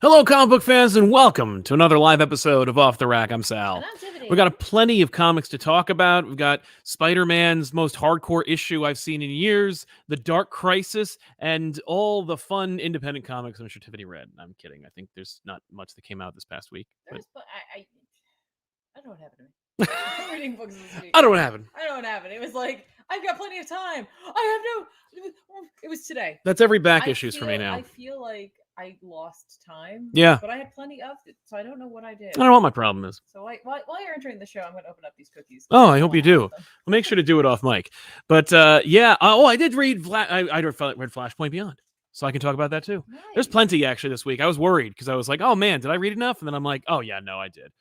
Hello, comic book fans, and welcome to another live episode of Off the Rack. I'm Sal. And I'm Tiffany. We've got plenty of comics to talk about. We've got Spider-Man's most hardcore issue I've seen in years, The Dark Crisis, and all the fun independent comics I'm sure Tiffany read. I'm kidding. I think there's not much that came out this past week. I don't know what happened to me. I'm reading books this week. I don't know what happened. I don't know what happened. It was like, I've got plenty of time. I have no... It was today. That's every back issues for me now. I feel like I lost time. Yeah. But I had plenty of it, so I don't know what I did. I don't know what my problem is. So while you're entering the show, I'm going to open up these cookies. Oh, I hope you do. We'll make sure to do it off mic. But yeah. I did read... I read Flashpoint Beyond. So I can talk about that too. Nice. There's plenty actually this week. I was worried because I was like, oh man, did I read enough? And then I'm like, oh yeah, no, I did.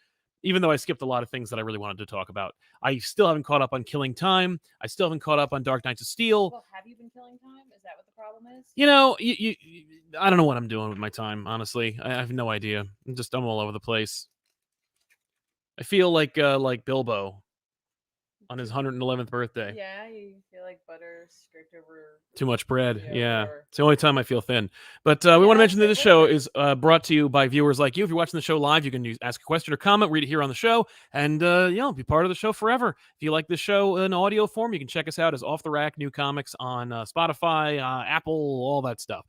Even though I skipped a lot of things that I really wanted to talk about. I still haven't caught up on Killing Time. I still haven't caught up on Dark Knights of Steel. Well, have you been killing time? Is that what the problem is? You know, I don't know what I'm doing with my time, honestly. I have no idea. I'm all over the place. I feel like Bilbo on his 111th birthday. Yeah, you feel like butter scraped over... Too much bread. Yeah. Whatever. It's the only time I feel thin. But we want to mention that this show is brought to you by viewers like you. If you're watching the show live, you can ask a question or comment, read it here on the show, and be part of the show forever. If you like this show in audio form, you can check us out as Off the Rack New Comics on Spotify, Apple, all that stuff.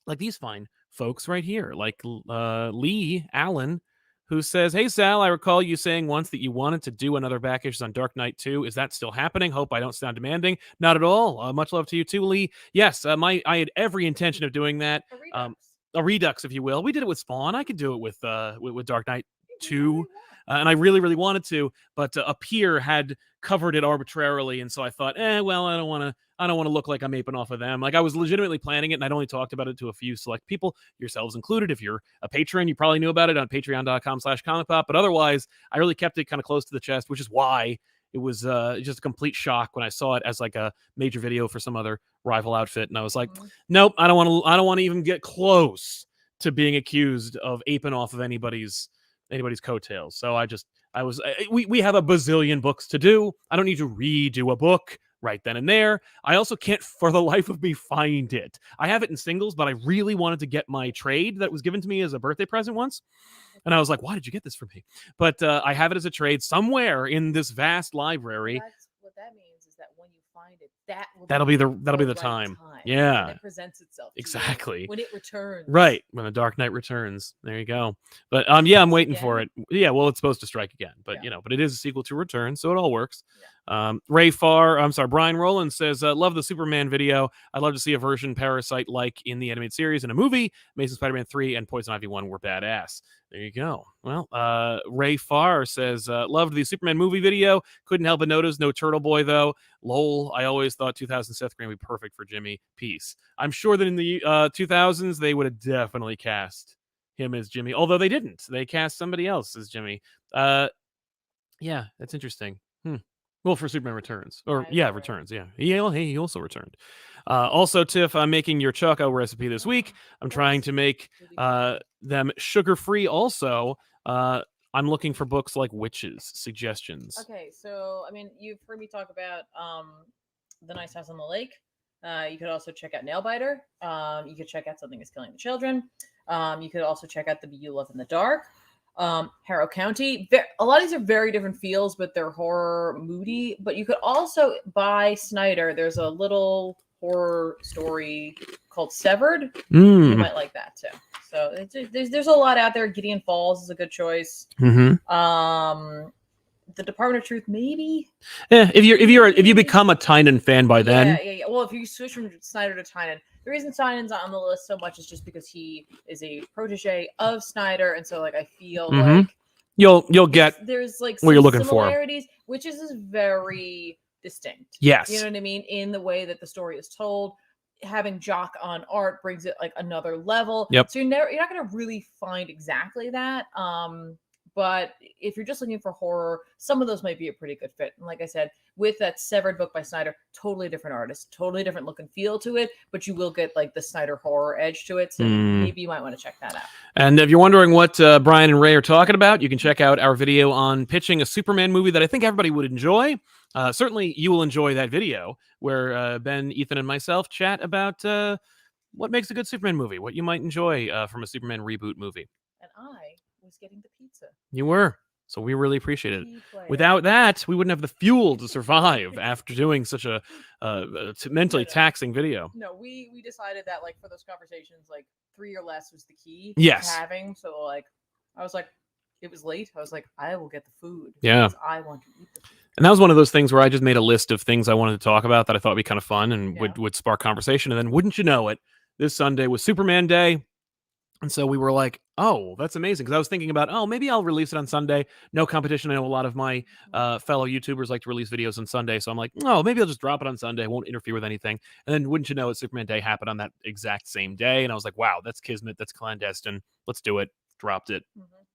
Like these fine folks right here, like Lee Allen, who says, "Hey, Sal, I recall you saying once that you wanted to do another back issues on Dark Knight 2. Is that still happening? Hope I don't sound demanding." Not at all. Much love to you too, Lee. Yes, I had every intention of doing that. A redux, if you will. We did it with Spawn. I could do it with Dark Knight 2. And I really, really wanted to, but a peer had covered it arbitrarily, and so I thought, well, I don't want to look like I'm aping off of them. Like I was legitimately planning it, and I'd only talked about it to a few select people, yourselves included. If you're a patron, you probably knew about it on patreon.com/ComicPop, but otherwise, I really kept it kind of close to the chest, which is why it was just a complete shock when I saw it as like a major video for some other rival outfit, and I was like, nope, I don't want to even get close to being accused of aping off of anybody's coattails. So we have a bazillion books to do. I don't need to redo a book right then and there. I also can't for the life of me find it. I have it in singles, but I really wanted to get my trade that was given to me as a birthday present once. And I was like, why did you get this for me? But I have it as a trade somewhere in this vast library. That's what that means, is that when you find it, that'll be the time. Yeah. When it presents itself. Exactly. When it returns. Right. When the Dark Knight returns. There you go. But yeah, I'm waiting for it. Yeah, well, it's supposed to strike again. But but it is a sequel to Return, so it all works. Yeah. Brian Rowland says, love the Superman video. I'd love to see a version Parasite like in the animated series in a movie. Amazing Spider-Man 3 and Poison Ivy 1 were badass. There you go. Well, Ray Farr says, loved the Superman movie video. Couldn't help but notice no Turtle Boy, though. Lol, I always thought 2000 Seth Green would be perfect for Jimmy. Peace. I'm sure that in the 2000s, they would have definitely cast him as Jimmy, although they didn't. They cast somebody else as Jimmy. Yeah, that's interesting. Well, for Superman Returns. Returns, yeah. He also returned. Also, Tiff, I'm making your Choco recipe this week. I'm trying to make them sugar-free also. I'm looking for books like Witches, suggestions. Okay, so, I mean, you've heard me talk about The Nice House on the Lake. You could also check out Nailbiter. You could check out Something is Killing the Children. You could also check out The Bee You Love in the Dark. Harrow County. A lot of these are very different feels, but they're horror moody. But you could also buy Snyder. There's a little horror story called Severed. You might like that too. So there's a lot out there. Gideon Falls is a good choice. The Department of Truth, maybe. Yeah, if you become a Tynan fan by then. Yeah. Well, if you switch from Snyder to Tynan, the reason Tynan's on the list so much is just because he is a protege of Snyder, and so like I feel like you'll get there's like what you're looking for. Which is very distinct. Yes, you know what I mean, in the way that the story is told. Having Jock on art brings it like another level. Yep. So you're not going to really find exactly that. But if you're just looking for horror, some of those might be a pretty good fit. And like I said, with that Severed book by Snyder, totally different artist, totally different look and feel to it, but you will get like the Snyder horror edge to it. So maybe you might want to check that out. And if you're wondering what Brian and Ray are talking about, you can check out our video on pitching a Superman movie that I think everybody would enjoy. Certainly you will enjoy that video where Ben, Ethan, and myself chat about what makes a good Superman movie, what you might enjoy from a Superman reboot movie. And I was getting the pizza. You were. So we really appreciate it. Key player. Without that, we wouldn't have the fuel to survive after doing such a mentally taxing video. No, we decided that like for those conversations, like 3 or less was the key. Yes. To having. So like, I was like, it was late. I was like, I will get the food. Yeah. Because I want to eat the food. And that was one of those things where I just made a list of things I wanted to talk about that I thought would be kind of fun and would spark conversation. And then wouldn't you know it, this Sunday was Superman Day. And so we were like, oh, that's amazing. Because I was thinking about, oh, maybe I'll release it on Sunday. No competition. I know a lot of my fellow YouTubers like to release videos on Sunday. So I'm like, oh, maybe I'll just drop it on Sunday. I won't interfere with anything. And then wouldn't you know it, Superman Day happened on that exact same day. And I was like, wow, that's kismet. That's clandestine. Let's do it. Dropped it.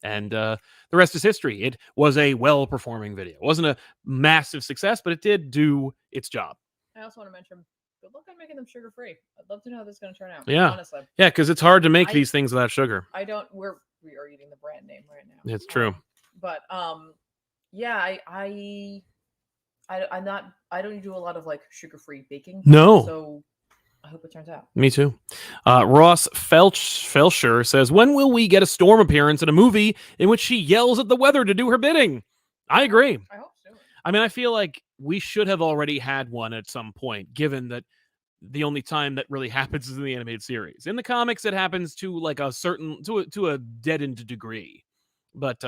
And the rest is history. It was a well-performing video. It wasn't a massive success, but it did do its job. I also want to mention, good luck on making them sugar-free. I'd love to know how this is going to turn out. Yeah. Honestly. Yeah, because it's hard to make these things without sugar. We are eating the brand name right now. It's true. But yeah, I don't do a lot of like sugar-free baking. No. So I hope it turns out. Me too. Ross Felcher says, when will we get a Storm appearance in a movie in which she yells at the weather to do her bidding? I agree. I hope so. I mean, I feel like we should have already had one at some point, given that the only time that really happens is in the animated series. In the comics, it happens to like a certain, to a deadened degree. But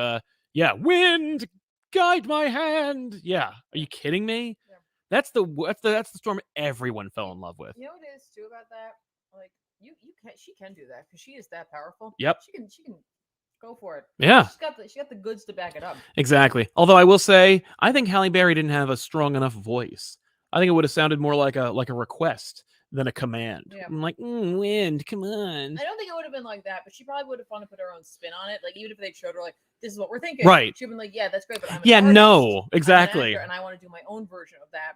yeah, wind, guide my hand. Yeah. Are you kidding me? Yeah. That's the Storm everyone fell in love with. You know what it is too about that? Like she can do that because she is that powerful. Yep. She can go for it. Yeah. She got the goods to back it up. Exactly. Although I will say, I think Halle Berry didn't have a strong enough voice. I think it would have sounded more like a request than a command. Yeah. I'm like, wind, come on. I don't think it would have been like that, but she probably would have wanted to put her own spin on it. Like even if they showed her like, this is what we're thinking. Right. She'd been like, yeah, that's great, but I'm exactly. and I want to do my own version of that.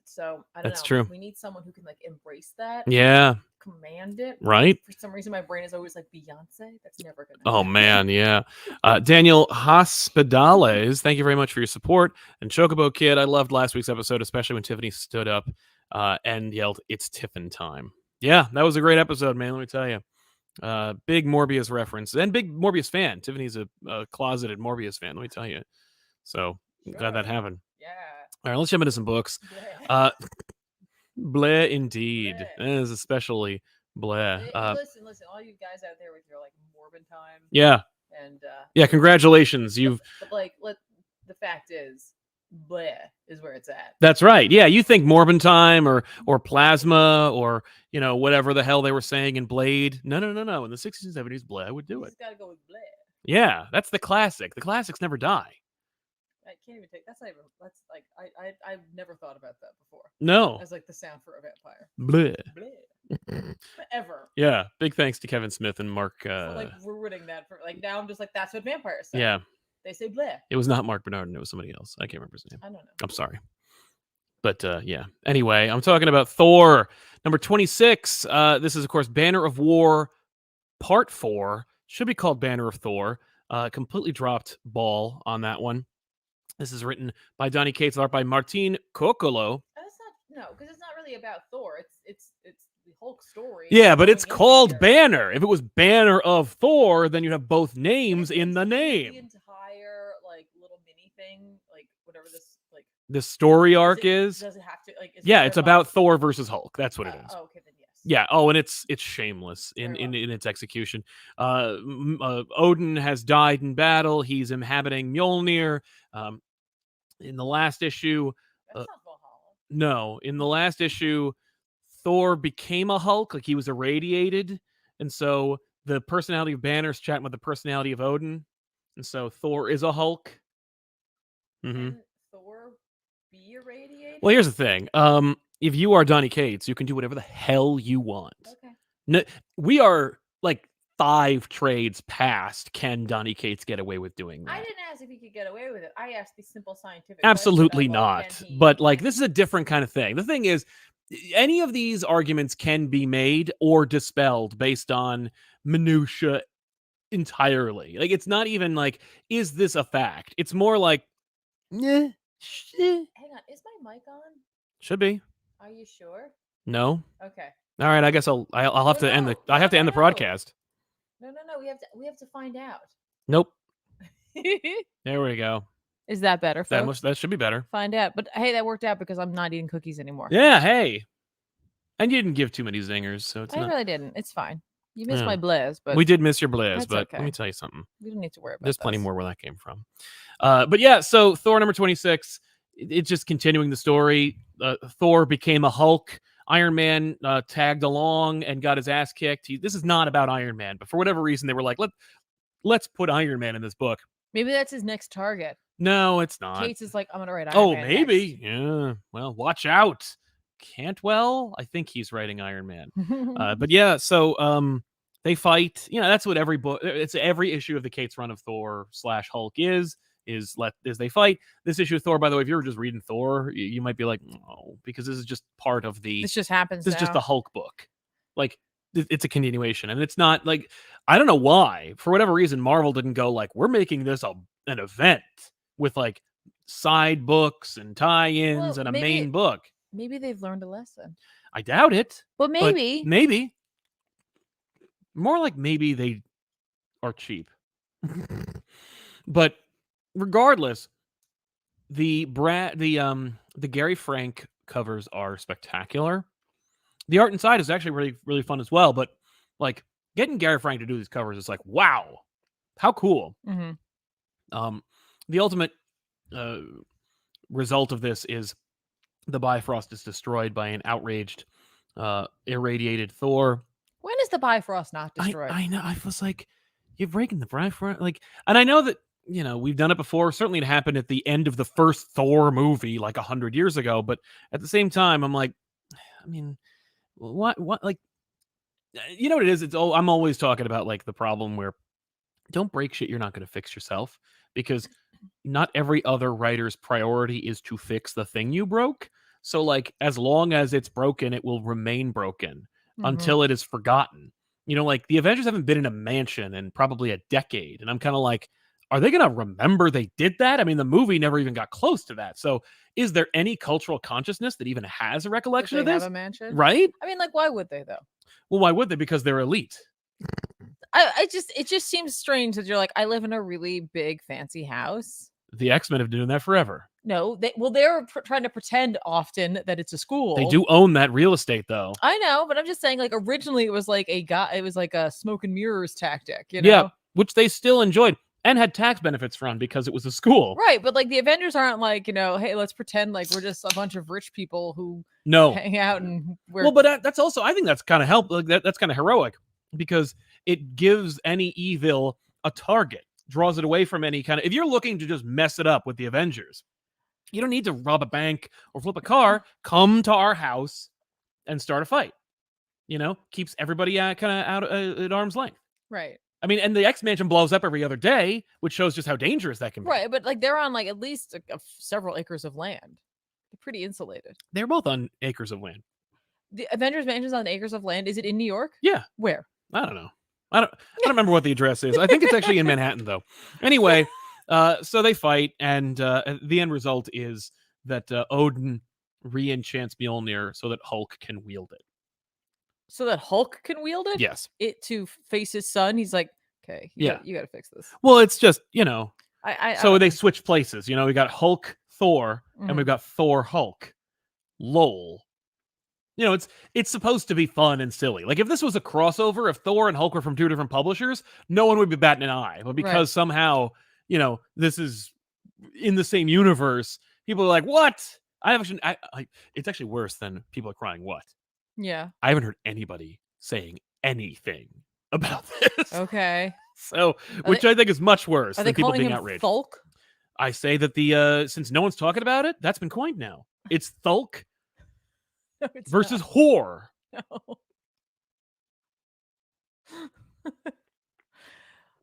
So I don't know. That's true. We need someone who can like embrace that. Yeah. Command it. Right. For some reason, my brain is always like Beyonce. That's never gonna. Oh man, yeah. Daniel Hospitales, thank you very much for your support. And Chocobo Kid, I loved last week's episode, especially when Tiffany stood up and yelled, "It's Tiffin time." Yeah, that was a great episode, man. Let me tell you. Big Morbius reference and big Morbius fan. Tiffany's a closeted Morbius fan. Let me tell you. So glad that happened. Yeah. All right, let's jump into some books. Bleh, indeed. That is especially bleh. Listen, all you guys out there with your like Morbin time. Yeah. And yeah, congratulations. You've the fact is, bleh is where it's at. That's right. Yeah, you think Morbin time or plasma or whatever the hell they were saying in Blade. No. In the 60s and 70s, bleh would do it. You just gotta go with bleh. Yeah, that's the classic. The classics never die. I can't even take that's like I've never thought about that before. No. As like the sound for a vampire. Bleh. Bleh. Ever. Yeah. Big thanks to Kevin Smith and Mark for like ruining that for like now I'm just like that's what vampires say. Yeah. They say bleh. It was not Mark Bernardin, it was somebody else. I can't remember his name. I don't know. I'm sorry. But yeah. Anyway, I'm talking about Thor number 26. This is of course Banner of War Part 4. Should be called Banner of Thor. Completely dropped ball on that one. This is written by Donny Cates, art by Martin Coccolo. Because it's not really about Thor. It's the Hulk story. Yeah, but it's called Banner. If it was Banner of Thor, then you'd have both names in the name. The entire like little mini thing, like whatever this story arc is. Does it have to like? Yeah, it's about Thor versus Hulk. That's what it is. Oh, okay, then yes. Yeah. Oh, and it's shameless in its execution. Odin has died in battle. He's inhabiting Mjolnir. In the last issue, no, in the last issue, Thor became a Hulk, like he was irradiated, and so the personality of Banner's chatting with the personality of Odin, and so Thor is a Hulk. Mm-hmm. Can Thor be irradiated? Well, here's the thing: if you are Donny Cates, you can do whatever the hell you want. Okay. No, we are like 5 trades past. Can Donny Cates get away with doing that? I didn't ask if he could get away with it. I asked the simple scientific. Absolutely not. But like, this is a different kind of thing. The thing is, any of these arguments can be made or dispelled based on minutia entirely. Like, it's not even like, is this a fact? It's more like, hang on, is my mic on? Should be. Are you sure? No. Okay. All right, I guess I'll have to end the No. broadcast. No. We have to find out. Nope. There we go. Is that better, folks? That should be better. Find out. But hey, that worked out because I'm not eating cookies anymore. Yeah, hey. And you didn't give too many zingers, so it's I not... really didn't. It's fine. You missed my blizz, but we did miss your blizz, that's but okay. let me tell you something. We don't need to worry about There's plenty this. more where that came from. But yeah, so Thor number 26, it's just continuing the story. Thor became a Hulk. Iron Man tagged along and got his ass kicked. This is not about Iron Man, but for whatever reason, they were like, let's put Iron Man in this book. Maybe that's his next target. No, it's not. Kate's is like, I'm gonna write Iron Man. Maybe. Next. Yeah. Well, watch out. Cantwell, I think he's writing Iron Man. But yeah, so they fight. You know, that's what every book. It's every issue of the Kate's run of Thor / Hulk is they fight. This issue of Thor, by the way, if you were just reading Thor, you might be like, no, because this is just part of the. This just happens. This is just the Hulk book. Like, it's a continuation, and it's not like, I don't know why, for whatever reason, Marvel didn't go like, we're making this an event with like side books and tie-ins and a main book. Maybe they've learned a lesson. I doubt it. But maybe. Maybe. More like maybe they are cheap. But regardless, the Gary Frank covers are spectacular. The art inside is actually really, really fun as well. But like, getting Gary Frank to do these covers is like, wow, how cool. Mm-hmm. The ultimate result of this is the Bifrost is destroyed by an outraged, irradiated Thor. When is the Bifrost not destroyed? I know. I was like, you're breaking the Bifrost, like, and I know that, you know, we've done it before. Certainly, it happened at the end of the first Thor movie, like 100 years ago. But at the same time, I'm like, I mean, what, like, you know what it is? I'm always talking about like the problem where don't break shit you're not going to fix yourself, because not every other writer's priority is to fix the thing you broke. So like, as long as it's broken, it will remain broken until it is forgotten. You know, like the Avengers haven't been in a mansion in probably a decade. And I'm kind of like, are they going to remember they did that? I mean, the movie never even got close to that. So is there any cultural consciousness that even has a recollection of this? Have a mansion? Right? I mean, like, why would they though? Well, why would they? Because they're elite. It just seems strange that you're like, I live in a really big fancy house. The XMen have been doing that forever. No, they're trying to pretend often that it's a school. They do own that real estate, though. I know, but I'm just saying, like, originally it was like a smoke and mirrors tactic, you know? Yeah, which they still enjoyed and had tax benefits from because it was a school. Right, but like the Avengers aren't like, you know, hey, let's pretend like we're just a bunch of rich people who hang out and we're... Well, but that's also, I think that's kind of that's kind of heroic, because it gives any evil a target, draws it away from any kind of... If you're looking to just mess it up with the Avengers, you don't need to rob a bank or flip a car. Come to our house and start a fight. You know, keeps everybody kind of out at arm's length. Right. I mean, and the X Mansion blows up every other day, which shows just how dangerous that can be. Right, but like they're on like at least several acres of land. They're pretty insulated. They're both on acres of land. The Avengers Mansion's on acres of land. Is it in New York? Yeah. Where? I don't know. I don't remember what the address is. I think it's actually in Manhattan, though. Anyway, so they fight, and the end result is that Odin re-enchants Mjolnir so that Hulk can wield it. So that Hulk can wield it? Yes. It to face his son. He's like, okay, you got to fix this. Well, it's just, you know. So they switch places. You know, we got Hulk Thor, and we've got Thor Hulk. Lol. You know, it's supposed to be fun and silly. Like, if this was a crossover, if Thor and Hulk were from two different publishers, no one would be batting an eye. But because somehow, you know, this is in the same universe, people are like, what? It's actually worse than people are crying, what? Yeah. I haven't heard anybody saying anything about this. Okay. So, which I think is much worse than people being outraged. Thulk? I say that since no one's talking about it, that's been coined now. It's Thulk versus Whore. No.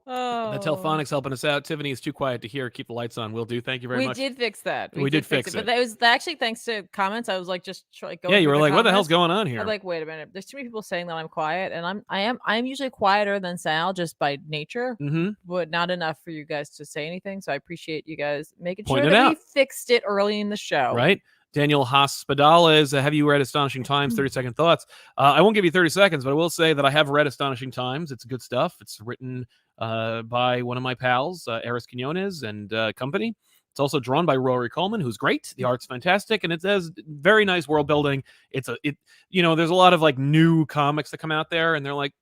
Oh. Telephonics helping us out. Tiffany is too quiet to hear. Keep the lights on. Will do. Thank you very much. We did fix that. We did fix it. But that was actually thanks to comments. I was like, just going. Yeah, you were like, what the hell's going on here? I'm like, wait a minute. There's too many people saying that I'm quiet, and I am usually quieter than Sal just by nature, but not enough for you guys to say anything. So I appreciate you guys making sure that we fixed it early in the show. Right. Daniel Hospedales, have you read Astonishing Times? 30-second thoughts. I won't give you 30 seconds, but I will say that I have read Astonishing Times. It's good stuff. It's written by one of my pals, Eris Quinones and company. It's also drawn by Rory Coleman, who's great. The art's fantastic, and it has very nice world building. There's a lot of like new comics that come out there, and they're like,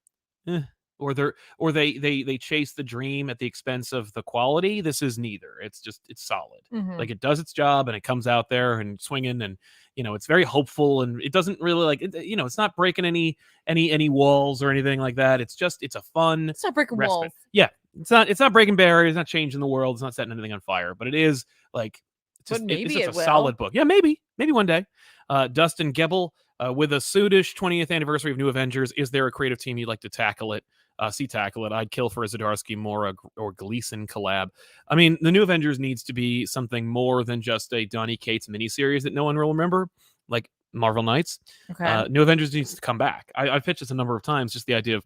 or they chase the dream at the expense of the quality. This is neither. It's solid. Like it does its job, and it comes out there and swinging, and it's very hopeful, and it doesn't really it's not breaking any walls or anything like that. It's a fun. It's not breaking respite. walls. Yeah. It's not breaking barriers, it's not changing the world, it's not setting anything on fire, but it is like it's just a solid book. Yeah, maybe one day. Dustin Gebel, with a soonish 20th anniversary of New Avengers, is there a creative team you'd like to tackle it? Tackle it. I'd kill for a Zdarsky, Mora, or Gleason collab. I mean, the New Avengers needs to be something more than just a Donny Cates miniseries that no one will remember, like Marvel Knights. Okay. New Avengers needs to come back. I've pitched this a number of times, just the idea of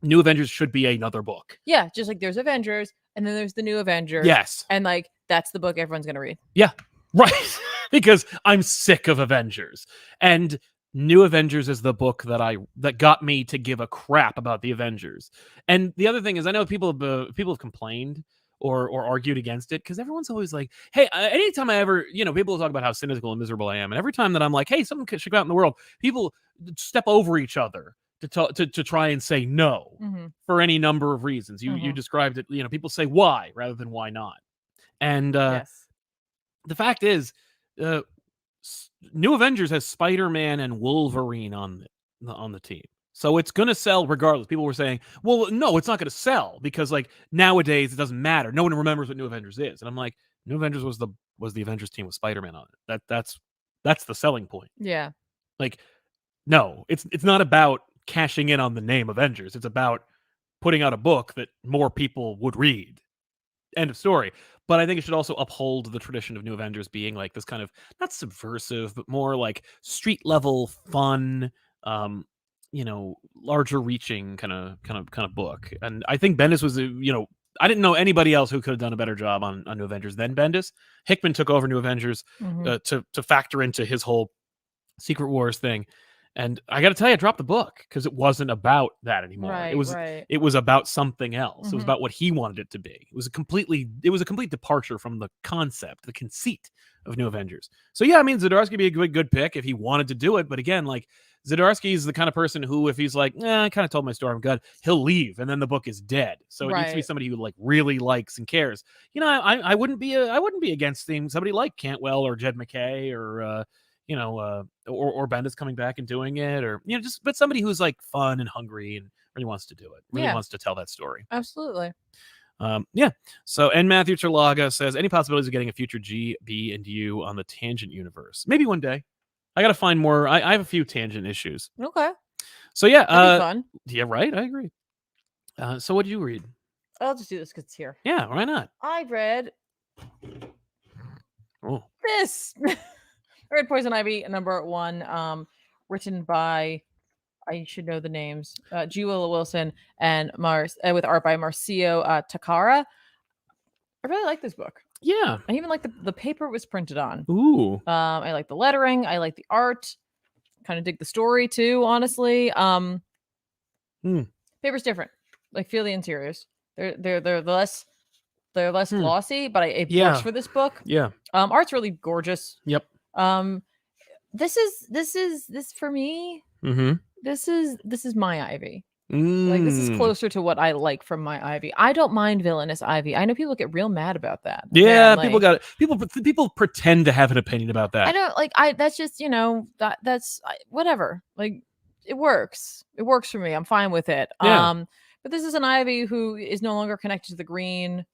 New Avengers should be another book. Yeah, just like there's Avengers, and then there's the New Avengers. Yes. And like that's the book everyone's gonna read. Yeah, right. Because I'm sick of Avengers. And New Avengers is the book that got me to give a crap about the Avengers. And the other thing is, I know people have complained or argued against it, because everyone's always like, hey, anytime I ever, people talk about how cynical and miserable I am. And every time that I'm like, hey, something should go out in the world, people step over each other to try and say no for any number of reasons. You described it. People say why rather than why not. And Yes. The fact is, New Avengers has Spider-Man and Wolverine on the team, so it's gonna sell regardless. People were saying, well, no, it's not gonna sell because like nowadays it doesn't matter. No one remembers what New Avengers is, and I'm like, New Avengers was the Avengers team with Spider-Man on it. That's the selling point. Yeah. Like, no, it's not about cashing in on the name Avengers. It's about putting out a book that more people would read. End of story. But I think it should also uphold the tradition of New Avengers being like this kind of not subversive, but more like street level fun, larger reaching kind of book. And I think Bendis was I didn't know anybody else who could have done a better job on New Avengers than Bendis. Hickman took over New Avengers to factor into his whole Secret Wars thing. And I got to tell you, I dropped the book because it wasn't about that anymore. Right, it was about something else. It was about what he wanted it to be. It was a complete departure from the concept, the conceit of New Avengers. So yeah, I mean, Zdarsky would be a good pick if he wanted to do it. But again, like Zdarsky is the kind of person who, if he's like, I kind of told my story, I'm good, he'll leave, and then the book is dead. So it needs to be somebody who like really likes and cares. I wouldn't be against seeing somebody like Cantwell or Jed McKay or or Bendis coming back and doing it, or but somebody who's like fun and hungry and really wants to do it, wants to tell that story. Absolutely. So, and Matthew Terlaga says, any possibilities of getting a future G, B, and U on the Tangent universe? Maybe one day. I gotta find more. I have a few Tangent issues. Okay. So yeah, that'd be fun. Yeah, right. I agree. So what did you read? I'll just do this because it's here. Yeah, why not? I read this. I read Poison Ivy #1, written by, I should know the names, G. Willow Wilson and with art by Marcio Takara. I really like this book. Yeah. I even like the paper it was printed on. Ooh. I like the lettering. I like the art. Kind of dig the story too, honestly. Paper's different. Like, feel the interiors. They're less glossy, but it works for this book. Yeah. Art's really gorgeous. Yep. This for me. This is my Ivy. Like, this is closer to what I like from my Ivy. I don't mind villainous Ivy. I know people get real mad about that. Yeah, people pretend to have an opinion about that. I don't like. That's just that's whatever. Like, it works. It works for me. I'm fine with it. Yeah. But this is an Ivy who is no longer connected to the Green.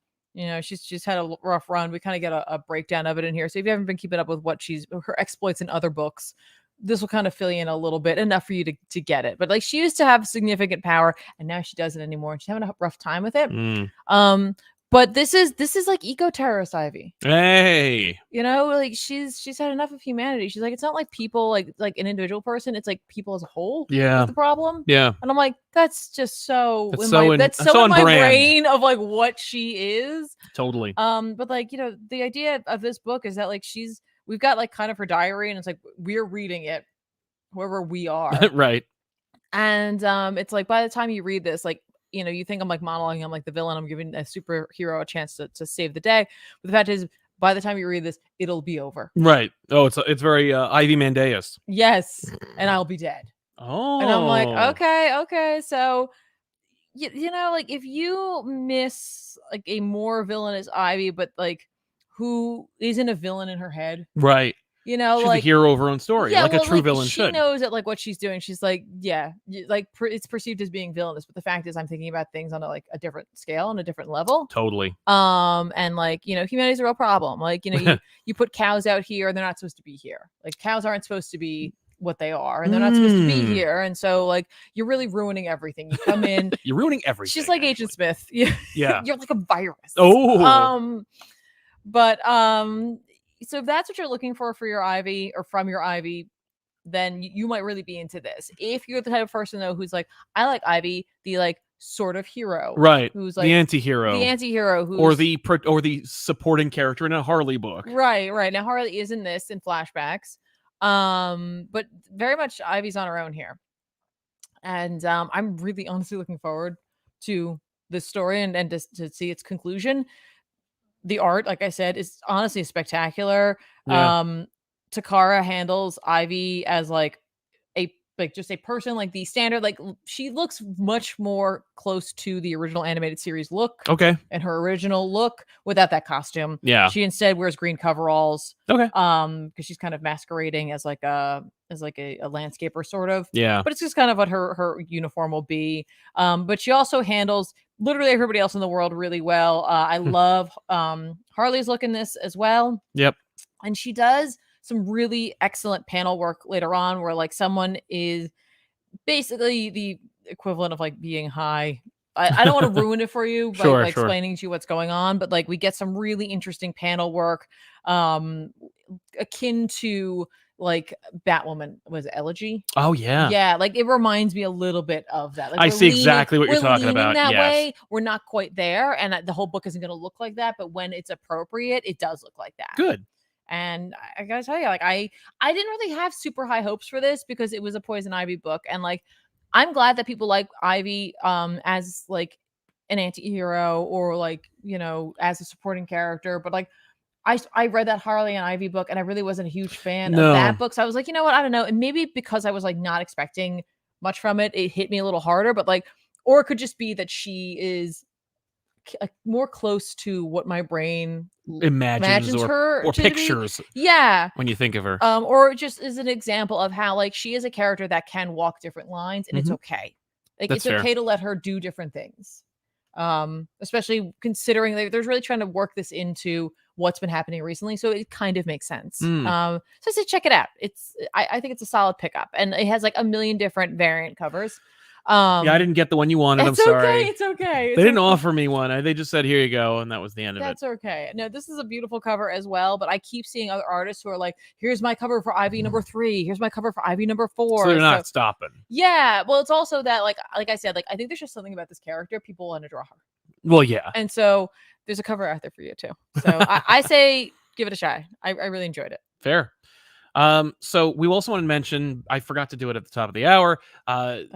She's had a rough run. We kind of get a breakdown of it in here. So if you haven't been keeping up with her exploits in other books, this will kind of fill you in a little bit, enough for you to get it. But like, she used to have significant power, and now she doesn't anymore. And she's having a rough time with it. But this is like eco-terrorist Ivy. Hey, like she's had enough of humanity. She's like, it's not like people like an individual person. It's like people as a whole. Yeah, the problem. Yeah, and I'm like, that's just so. That's so in my brand. brain of like what she is. Totally. But like the idea of this book is that like we've got like kind of her diary, and it's like we're reading it wherever we are. Right. And it's like by the time you read this, like, you know, you think I'm like monologuing, I'm like the villain, I'm giving a superhero a chance to save the day. But the fact is, by the time you read this, it'll be over. Right. Oh, it's very Ivy Mandeus. Yes, and I'll be dead. Oh. And I'm like, okay. So, you know, like if you miss like a more villainous Ivy, but like who isn't a villain in her head, Right. you know, She's like the hero of her own story, yeah, like well, a true like, villain she should. knows that like what she's doing. She's like, yeah, like it's perceived as being villainous, but the fact is, I'm thinking about things on a different scale and a different level. Totally. And like, you know, humanity's a real problem. Like, you know, you put cows out here, and they're not supposed to be here. Like cows aren't supposed to be what they are, and they're not supposed to be here. And so like you're really ruining everything. You come in, you're ruining everything. She's like Agent Smith. Yeah. You're like a virus. But so if that's what you're looking for your Ivy or from your Ivy, then you might really be into this. If you're the type of person though who's like, I like Ivy, the like sort of hero, right? Who's like the anti-hero, who's or the supporting character in a Harley book, right. Now Harley is in this in flashbacks, but very much Ivy's on her own here, and I'm really honestly looking forward to this story and to see its conclusion. The art, like I said, is honestly spectacular. Yeah. Takara handles Ivy as like just a person, like the standard, like she looks much more close to the original animated series look. Okay. And her original look without that costume. Yeah. She instead wears green coveralls. Okay. Because she's kind of masquerading as like a landscaper sort of. Yeah. But it's just kind of what her uniform will be. But she also handles literally everybody else in the world really well. I love Harley's look in this as well. Yep. And she does some really excellent panel work later on where like someone is basically the equivalent of like being high. I don't want to ruin it for you by explaining to you what's going on, but like we get some really interesting panel work akin to like Batwoman. Was it Elegy? Oh yeah, like it reminds me a little bit of that. Like, I see exactly what you're talking about. That way, we're not quite there, and the whole book isn't going to look like that. But when it's appropriate, it does look like that. Good. And I gotta tell you, like I didn't really have super high hopes for this because it was a Poison Ivy book, and like I'm glad that people like Ivy as like an anti-hero or like, you know, as a supporting character. But like I read that Harley and Ivy book and I really wasn't a huge fan of that book. So I was like, you know what, I don't know. And maybe because I was like not expecting much from it, it hit me a little harder. But like, or it could just be that she is more close to what my brain imagines her or pictures. Yeah. When you think of her. Or just as an example of how like she is a character that can walk different lines and it's okay. Like it's okay to let her do different things. Especially considering they're really trying to work this into what's been happening recently. So it kind of makes sense. So I say check it out. I think it's a solid pickup and it has like a million different variant covers. Yeah, I didn't get the one you wanted. I'm sorry. It's okay. They didn't offer me one. They just said, here you go. And that was the end of it. That's okay. No, this is a beautiful cover as well. But I keep seeing other artists who are like, here's my cover for Ivy number 3. Here's my cover for Ivy number 4. So they're not stopping. Yeah. Well, it's also that, like I said, like I think there's just something about this character. People want to draw her. Well, yeah. And so there's a cover out there for you too. So I say give it a try. I really enjoyed it. Fair. So we also want to mention, I forgot to do it at the top of the hour.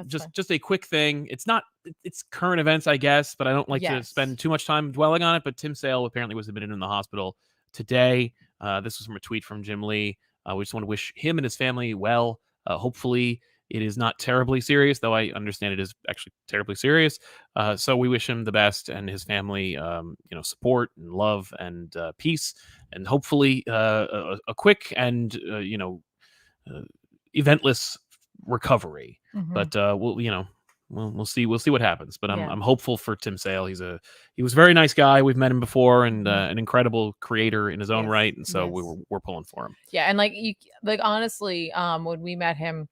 Just a quick thing. It's current events, I guess, but I don't like to spend too much time dwelling on it. But Tim Sale apparently was admitted in the hospital today. This was from a tweet from Jim Lee. We just want to wish him and his family well. Hopefully it is not terribly serious, though I understand it is actually terribly serious. So we wish him the best and his family, support and love and peace, and hopefully a quick and eventless recovery. But we'll see what happens. But I'm hopeful for Tim Sale. He was a very nice guy. We've met him before, and an incredible creator in his own right. And so we're pulling for him. Yeah, and honestly, when we met him,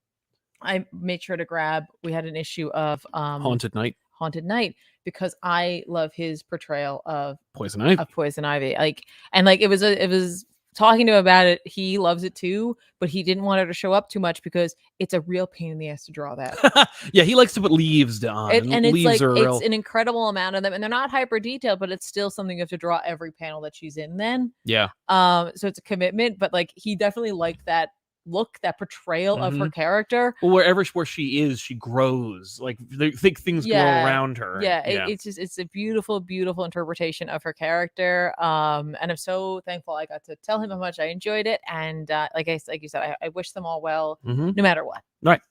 I made sure to grab. We had an issue of Haunted Night, because I love his portrayal of Poison Ivy. It was talking to him about it, he loves it too, but he didn't want her to show up too much because it's a real pain in the ass to draw that. Yeah, he likes to put leaves on, And it's leaves like are real. it's an incredible amount of them, and they're not hyper detailed, but it's still something you have to draw every panel that she's in. Then, Yeah. so it's a commitment, but like he definitely liked that look, that portrayal of her character. Well, where she is, she grows. Like things grow around her. Yeah, it's a beautiful, beautiful interpretation of her character. And I'm so thankful I got to tell him how much I enjoyed it. And like you said, I wish them all well, no matter what. Right.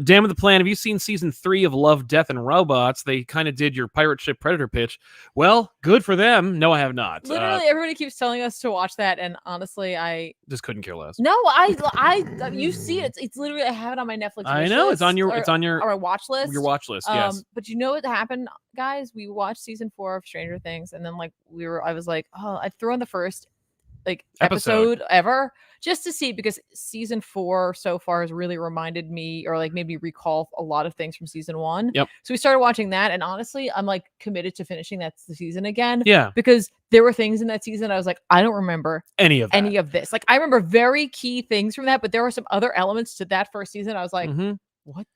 Dan with the Plan, have you seen season 3 of Love, Death, and Robots? They kind of did your pirate ship Predator pitch. Well, good for them. No, I have not. Literally, everybody keeps telling us to watch that, and honestly, I just couldn't care less. No, you see it. It's literally, I have it on my Netflix. I know list, it's on your watch list. Your watch list, yes. But you know what happened, guys? We watched season 4 of Stranger Things, and then I was like, oh, I threw on the first episode ever just to see, because season 4 so far has really reminded me, or made me recall a lot of things from season 1. Yep. So we started watching that, and honestly, I'm committed to finishing that season again. Yeah. Because there were things in that season I was like, I don't remember any of this. I remember very key things from that, but there were some other elements to that first season I was like, what?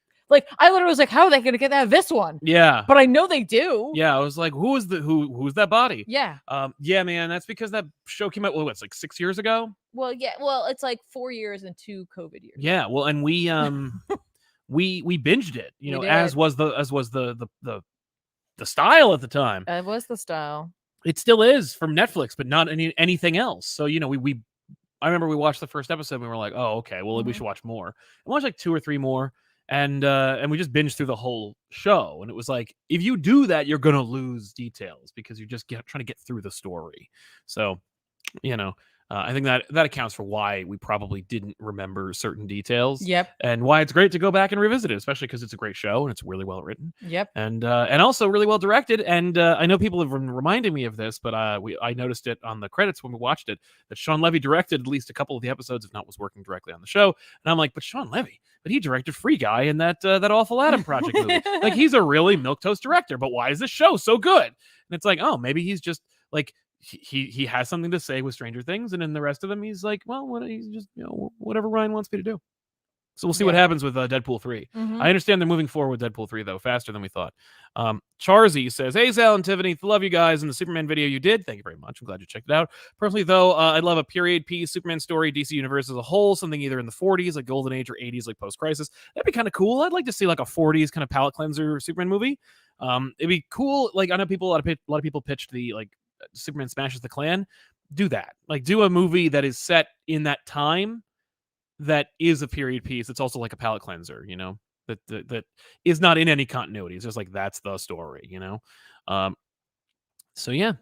I literally was like, how are they going to get out of this one? Yeah. But I know they do. Yeah, I was like, who's that body? Yeah. Yeah, man, that's because that show came out, what's 6 years ago? Well, yeah. Well, it's 4 years and 2 COVID years. Yeah. Well, and we we binged it, as was the style at the time. It was the style. It still is from Netflix, but not anything else. So, I remember we watched the first episode and we were like, oh, okay, well, we should watch more. And watched 2 or 3 more. And we just binged through the whole show. And it was like, if you do that, you're going to lose details because you're just trying to get through the story. So, I think that accounts for why we probably didn't remember certain details. Yep. And why it's great to go back and revisit it, especially because it's a great show and it's really well written. Yep. And also really well directed. And I know people have been reminding me of this, but I noticed it on the credits when we watched it, that Sean Levy directed at least a couple of the episodes, if not was working directly on the show. And I'm like, but Sean Levy, but he directed Free Guy in that Awful Adam Project movie. He's a really milquetoast director, but why is this show so good? And it's like, oh, maybe he's just he has something to say with Stranger Things, and in the rest of them, he's like, well, he's just whatever Ryan wants me to do. So we'll see what happens with Deadpool 3. I understand they're moving forward with Deadpool 3 though faster than we thought. Charzy says, hey Sal and Tiffany, love you guys, and the Superman video you did, thank you very much. I'm glad you checked it out. Personally though, I'd love a period piece Superman story, DC Universe as a whole, something either in the 40s like Golden Age or 80s like Post Crisis. That'd be kind of cool. I'd like to see a 40s kind of palate cleanser Superman movie. It'd be cool. I know a lot of people pitched the Superman Smashes the Klan. Do that. Do a movie that is set in that time, that is a period piece. It's also like a palate cleanser, that is not in any continuity. It's just that's the story, So yeah,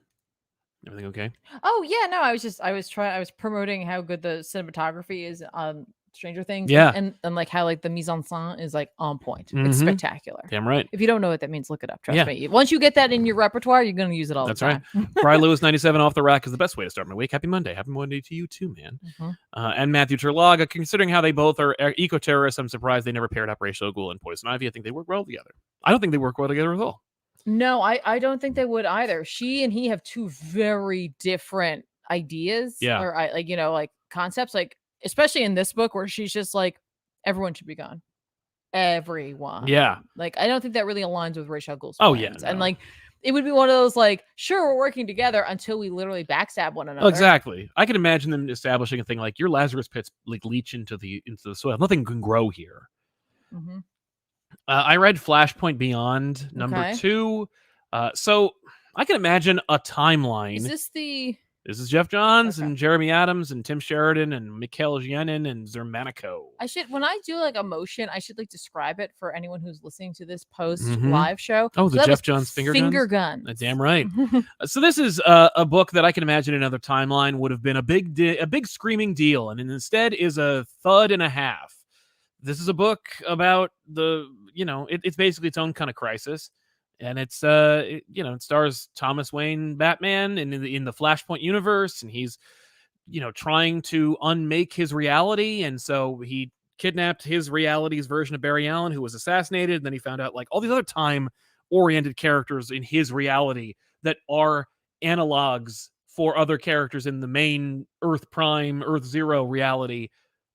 everything okay? Oh yeah, no, I was promoting how good the cinematography is on Stranger Things. Yeah. And how the mise en scène is on point. It's spectacular. Damn right. If you don't know what that means, look it up. Trust me. Once you get that in your repertoire, you're going to use it all the time. That's right. Brian Lewis 97 off the rack is the best way to start my week. Happy Monday. Happy Monday to you too, man. And Matthew Terlaga, considering how they both are eco-terrorists, I'm surprised they never paired up Ra's al Ghul and Poison Ivy. I think they work well together. I don't think they work well together at all. No, I don't think they would either. She and he have 2 very different ideas. Yeah. Or concepts, especially in this book where she's just everyone should be gone. Everyone. Yeah. I don't think that really aligns with Ra's al Ghul's plans. Oh yeah. No. And it would be one of those sure, we're working together until we literally backstab one another. Oh, exactly. I can imagine them establishing a thing your Lazarus pits leach into the soil. Nothing can grow here. I read Flashpoint Beyond number 2. So I can imagine a timeline. This is Jeff Johns and Jeremy Adams and Tim Sheridan and Mikhail Zhenin and Zermanico. When I do a motion, I should describe it for anyone who's listening to this post live show. Oh, so the Jeff Johns finger gun. Damn right. So this is a book that I can imagine another timeline would have been a big screaming deal, and instead is a thud and a half. This is a book about it's basically its own kind of crisis. And it's it stars Thomas Wayne Batman in the Flashpoint universe, and he's trying to unmake his reality, and so he kidnapped his reality's version of Barry Allen, who was assassinated, and then he found out all these other time oriented characters in his reality that are analogs 4 other characters in the main Earth Prime, Earth Zero reality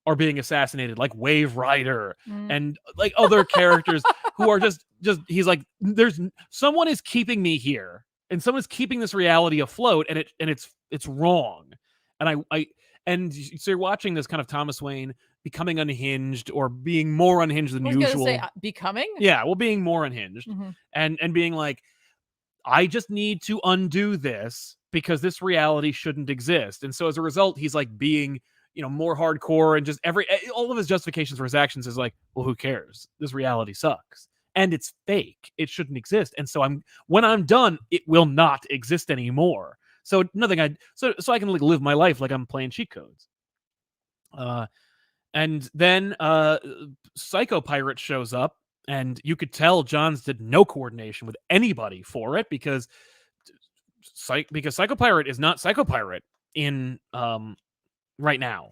are being assassinated, like Wave Rider and like other characters who are just he's like, there's someone is keeping me here and someone's keeping this reality afloat, and it's wrong. And and so you're watching this kind of Thomas Wayne becoming unhinged, or being more unhinged than usual. Say, becoming? Yeah, well, being more unhinged and being like, I just need to undo this because this reality shouldn't exist. And so as a result, he's like being, more hardcore, and just all of his justifications for his actions is like, well, who cares? This reality sucks and it's fake. It shouldn't exist. And so when I'm done, it will not exist anymore. So so I can like live my life like I'm playing cheat codes. And then Psycho Pirate shows up, and you could tell Johns did no coordination with anybody for it, because Psycho Pirate is not Psycho Pirate in right now.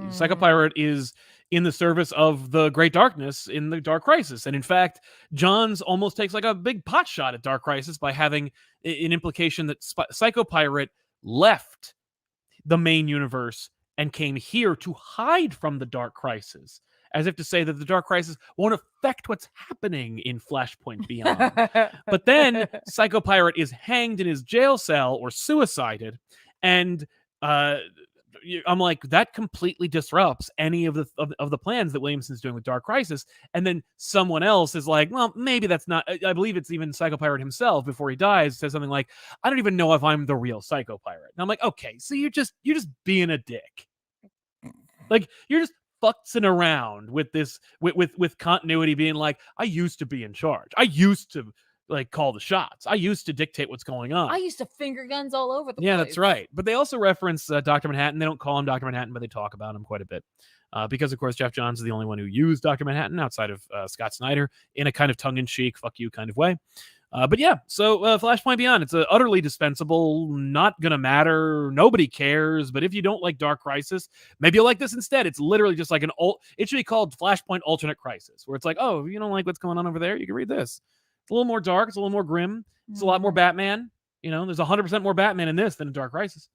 Psycho Pirate is in the service of the Great Darkness in the Dark Crisis. And in fact, Johns almost takes like a big pot shot at Dark Crisis by having an implication that Psycho Pirate left the main universe and came here to hide from the Dark Crisis, as if to say that the Dark Crisis won't affect what's happening in Flashpoint Beyond. But then Psycho Pirate is hanged in his jail cell or suicided, and I'm like, that completely disrupts any of the plans that Williamson's doing with Dark Crisis. And then someone else is like, well, maybe that's not. I believe it's even Psycho Pirate himself before he dies says something like, I don't even know if I'm the real Psycho Pirate. And I'm like, okay, so you're just being a dick. Like, you're just futzing around with this, with continuity, being like, I used to be in charge. I used to like call the shots. I used to dictate what's going on. I used to finger guns all over the place. Yeah, that's right. But they also reference Dr. Manhattan. They don't call him Dr. Manhattan, but they talk about him quite a bit. Because, of course, Jeff Johns is the only one who used Dr. Manhattan outside of Scott Snyder in a kind of tongue-in-cheek, fuck you kind of way. But yeah, so Flashpoint Beyond, it's utterly dispensable, not going to matter, nobody cares, but if you don't like Dark Crisis, maybe you'll like this instead. It's literally just like it should be called Flashpoint Alternate Crisis, where it's like, oh, you don't like what's going on over there, you can read this. It's a little more dark, it's a little more grim, it's a lot more Batman. There's 100% more Batman in this than in Dark Crisis.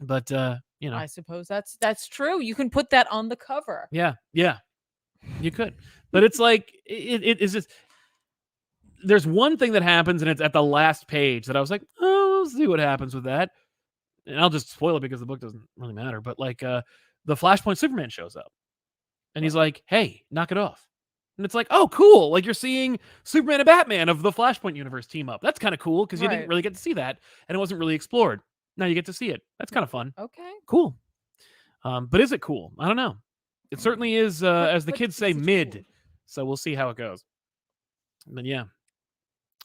But, I suppose that's true. You can put that on the cover. Yeah, you could. But it's like, it's just... There's one thing that happens, and it's at the last page that I was like, oh, we'll see what happens with that. And I'll just spoil it because the book doesn't really matter. But like the Flashpoint Superman shows up, and he's like, hey, knock it off. And it's like, oh, cool. Like, you're seeing Superman and Batman of the Flashpoint universe team up. That's kind of cool, because you didn't really get to see that, and it wasn't really explored. Now you get to see it. That's kind of fun. Okay. Cool. But is it cool? I don't know. It certainly is, as the kids say, mid. Cool? So we'll see how it goes. But yeah.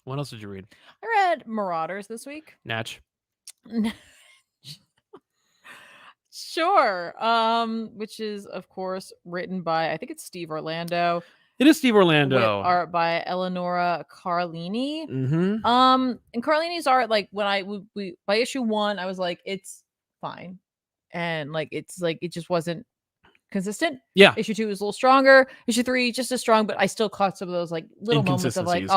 What else did you read? I read Marauders this week. Natch. Sure. Which is, of course, written by, I think it's Steve Orlando. It is Steve Orlando. With art by Eleonora Carlini. Mm-hmm. And Carlini's art, like, when by issue 1, I was like, it's fine. And like, it's like, it just wasn't consistent. Yeah. Issue 2 was a little stronger. Issue 3 just as strong, but I still caught some of those like little moments of like,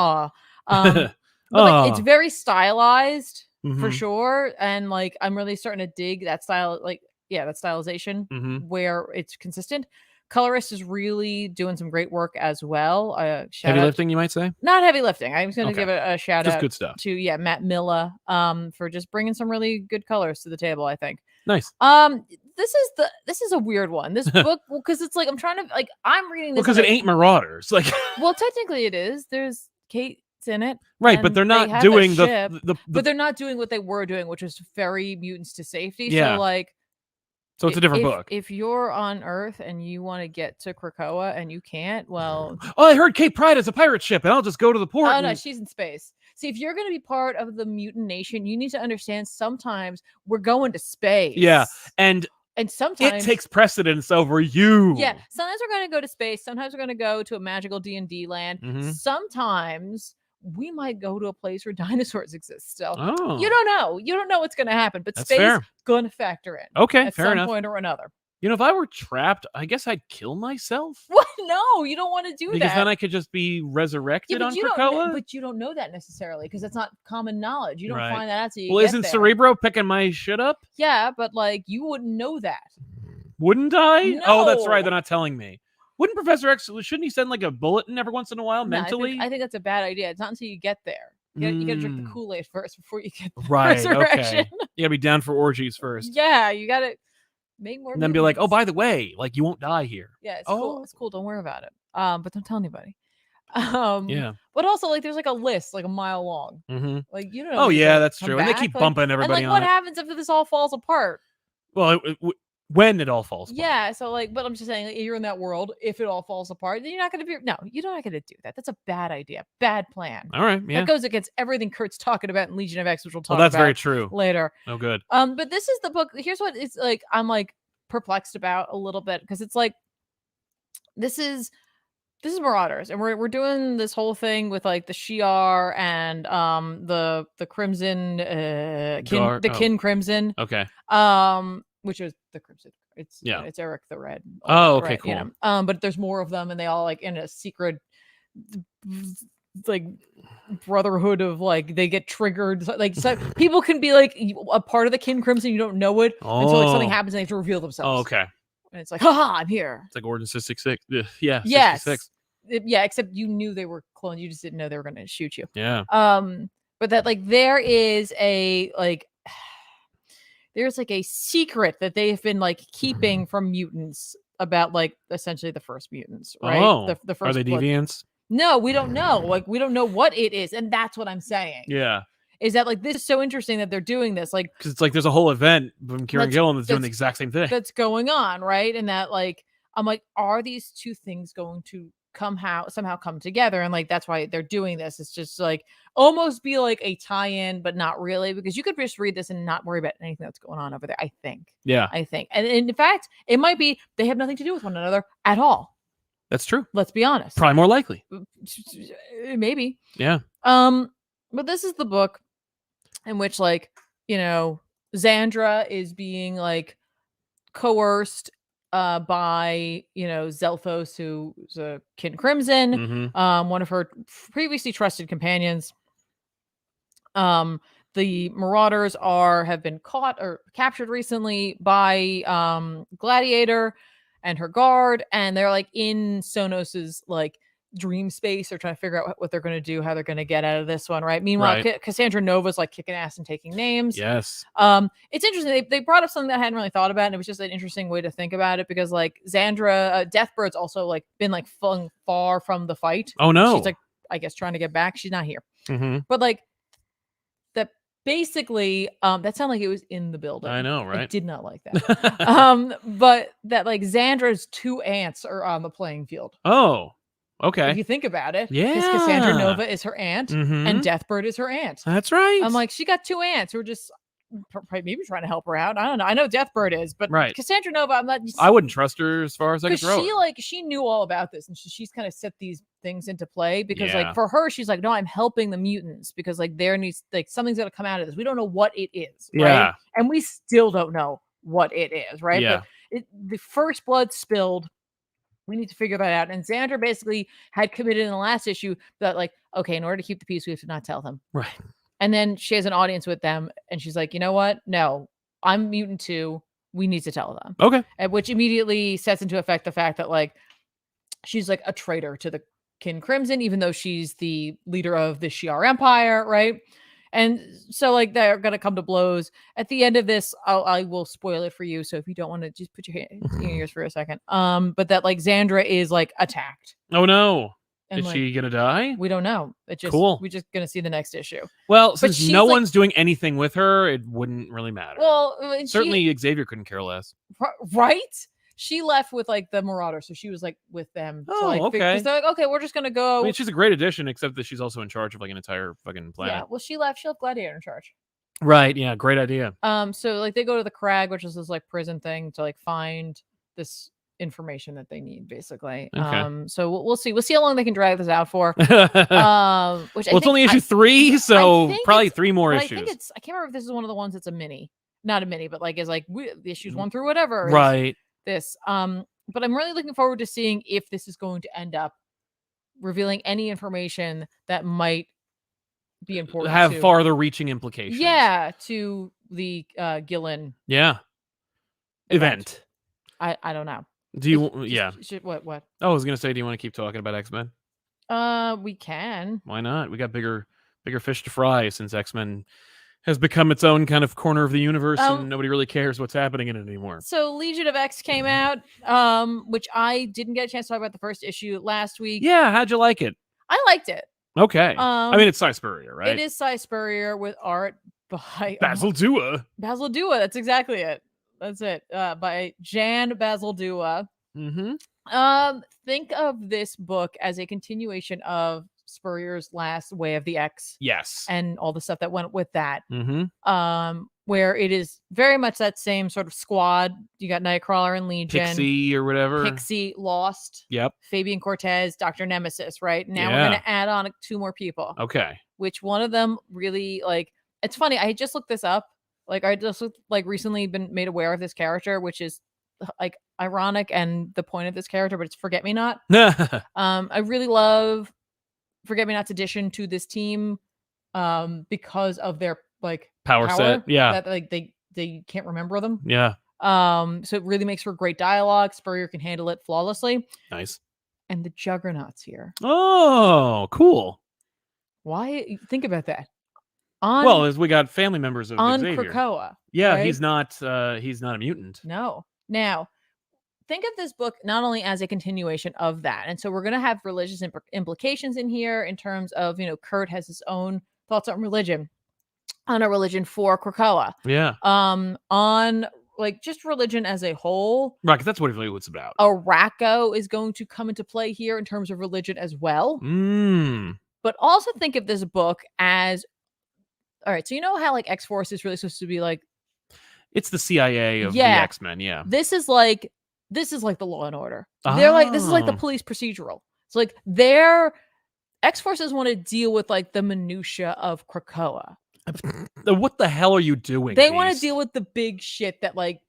but like, it's very stylized for sure, and like I'm really starting to dig that style, like that stylization where it's consistent. Colorist is really doing some great work as well. Heavy lifting, you might say? Not heavy lifting. I'm going to give it a shout just out good stuff. To Matt Milla for just bringing some really good colors to the table, I think. Nice. This is a weird one. This book, because it's like I'm reading this because it ain't Marauders. Like, well, technically it is. There's Kate's in it, right? But they're not doing the but they're not doing what they were doing, which was ferry mutants to safety. Yeah. So it's a different book. If you're on Earth and you want to get to Krakoa and you can't, well, I heard Cape Pride is a pirate ship, and I'll just go to the port. Oh no, she's in space. See, if you're going to be part of the mutant nation, you need to understand sometimes we're going to space. Yeah, and sometimes it takes precedence over you. Yeah, sometimes we're going to go to space. Sometimes we're going to go to a magical D&D land. Sometimes we might go to a place where dinosaurs exist still. You don't know. You don't know what's going to happen, but That's space fair. going to factor in. Okay, at fair some enough. point or another. if I were trapped, I guess I'd kill myself. What? No, you don't want to do Because that. then I could just be resurrected on Krakoa. But you don't know that necessarily because that's not common knowledge. You don't Right. find that out till you Well, get isn't there. Cerebro picking my shit up? Yeah, but like you wouldn't know that. Wouldn't I? Oh, that's right. No. They're not telling me. Wouldn't Professor X? Shouldn't he send like a bulletin every once in a while No, mentally? I think that's a bad idea. It's not until you get there. You got to drink the Kool-Aid first before you get the Right. resurrection. Okay. You gotta be down for orgies first. Yeah, you got to make more. And then be like, oh, mutants. by the way, like you won't die here. Yeah, it's cool. It's cool. Don't worry about it. But don't tell anybody. Yeah. But also, like, there's like a list, like a mile long. Mm-hmm. Like you don't know. Oh who's yeah, gonna that's come true. And they back, keep like- bumping everybody and like, on what it. happens after this all falls apart? Well, when it all falls apart. Yeah, so like, but I'm just saying, like, you're in that world. If it all falls apart, then you're not going to be. No, you're not going to do that. That's a bad idea. Bad plan. All right. Yeah. That goes against everything Kurt's talking about in Legion of X, which we'll talk Well, that's about very true. later. Oh, good. But this is the book. Here's what it's like. I'm like perplexed about a little bit because it's like this is Marauders, and we're doing this whole thing with like the Shi'ar and the Crimson Kin Crimson. Okay. Which is the Crimson. It's Yeah. it's Eric the Red. Oh, okay, right, cool. But there's more of them, and they all like in a secret like brotherhood of like they get triggered. Like so people can be like a part of the Kin Crimson, you don't know it until like something happens and they have to reveal themselves. Oh, okay. And it's like, haha, I'm here. It's like Origin 66. Yeah. Yes. 66. Yeah, except you knew they were clones. You just didn't know they were going to shoot you. Yeah. But that like there is a like there's like a secret that they have been like keeping from mutants about like essentially the first mutants, right? Oh, the first are they blood- deviants? No, we don't know. Like we don't know what it is, and that's what I'm saying. Yeah. Is that like this is so interesting that they're doing this? Like Because it's like there's a whole event from Kieran Gillen that's doing the that's- exact same thing. that's going on, right? And that like I'm like, are these two things going to somehow come together? And like that's why they're doing this. It's just like almost be like a tie-in, but not really, because you could just read this and not worry about anything that's going on over there. I think. And in fact, it might be they have nothing to do with one another at all. That's true. Let's be honest. Probably more likely. Maybe. Yeah. But this is the book in which like, Xandra is being like coerced by, Zelphos, who's a Kin Crimson, Mhm. one of her previously trusted companions. The Marauders have been caught or captured recently by Gladiator and her guard, and they're like in Sonos's like dream space. They're trying to figure out what they're going to do, how they're going to get out of this one, right? Meanwhile, Cassandra Nova's like kicking ass and taking names. Yes. It's interesting. They brought up something that I hadn't really thought about, and it was just an interesting way to think about it because like Xandra, Deathbird's also like been like flung far from the fight. Oh no. She's like, I guess, trying to get back. She's not here. Mhm. But like that basically, that sounded like it was in the building. I know, I right? did not like that. But that like Xandra's two aunts are on the playing field. Oh, okay. If you think about it, Yeah. because Cassandra Nova is her aunt Mhm. and Deathbird is her aunt. That's right. I'm like, she got two aunts who are just maybe trying to help her out. I don't know. I know Deathbird is, but Right. Cassandra Nova, I'm not. I wouldn't trust her as far as I could Because throw her. she knew all about this, and she's kind of set these things into play because Yeah. like for her, she's like, no, I'm helping the mutants because like there needs like something's gonna come out of this. We don't know what it is, right? Yeah. And we still don't know what it is, right? Yeah. But the first blood spilled. We need to figure that out. And Xandra basically had committed in the last issue that like, okay, in order to keep the peace, we have to not tell them. Right. And then she has an audience with them, and she's like, you know what? No, I'm mutant too. We need to tell them. Okay. Which immediately sets into effect the fact that like she's like a traitor to the Kin Crimson, even though she's the leader of the Shi'ar Empire, right? And so like they're gonna come to blows. At the end of this, I will spoil it for you. So if you don't want to, just put your hands in your ears for a second. But that like Xandra is like attacked. Oh no. And Is like, she gonna die? we don't know. Cool. We're just gonna see the next issue. Well, since she's no like- one's doing anything with her, it wouldn't really matter. Well, and certainly Xavier couldn't care less. right? She left with like the Marauder, so she was like with them. Oh, so, like, okay. Because they're like, okay, we're just gonna go. I mean, she's a great addition, except that she's also in charge of like an entire fucking planet. Yeah, well, she left. She left Gladiator in charge. Right. Yeah. Great idea. So like they go to the Crag, which is this like prison thing, to like find this information that they need, basically. Okay. So we'll see. We'll see how long they can drag this out for. Which Well, it's only issue 3, so think probably it's- 3 more but issues. I think I can't remember if this is one of the ones that's a mini. Not a mini, but like is like the issues 1 through whatever. is- Right. this. But I'm really looking forward to seeing if this is going to end up revealing any information that might be important. Have to, farther reaching implications. Yeah, to the Gillen. Yeah. Event. I don't know. Do you? What? I was gonna say, do you want to keep talking about X-Men? We can. Why not? We got bigger fish to fry since X-Men has become its own kind of corner of the universe, and nobody really cares what's happening in it anymore. So Legion of X came out, which I didn't get a chance to talk about the first issue last week. Yeah, how'd you like it? I liked it. Okay. I mean, it's Sci Spurrier, right? It is Sci Spurrier with art by Basil Dua. Basil Dua. That's exactly it. That's it. By Jan Basil Dua. Mm-hmm. Think of this book as a continuation of Spurrier's last Way of the X. Yes. And all the stuff that went with that. Mm-hmm. Where it is very much that same sort of squad. You got Nightcrawler and Legion. Pixie or whatever. Pixie, Lost. Yep. Fabian Cortez, Dr. Nemesis, right? Now we're going to add on 2 more people. Okay. Which one of them really, like, it's funny. I just looked this up. Like, I just recently been made aware of this character, which is like ironic and the point of this character, but it's Forget-Me-Not. I really love Forget-Me-Not's addition to this team because of their like power set. Yeah. That like they can't remember them. Yeah. So it really makes for great dialogue. Spurrier can handle it flawlessly. Nice. And the Juggernaut's here. Oh, cool. Why? Think about that. As we got family members of on Xavier. Krakoa. Yeah, right? he's not a mutant. No. Now, think of this book not only as a continuation of that, and so we're going to have religious implications in here in terms of, Kurt has his own thoughts on religion, on a religion for Krakoa. Yeah. On like just religion as a whole. Right, because that's what it's about. Arakko is going to come into play here in terms of religion as well. But also think of this book as, all right, so you know how like X-Force is really supposed to be like, it's the CIA of the X-Men, yeah. This is like the Law and Order. They're like, this is like the police procedural. It's like their X-Forces want to deal with like the minutia of Krakoa. What the hell are you doing? They want to deal with the big shit that like,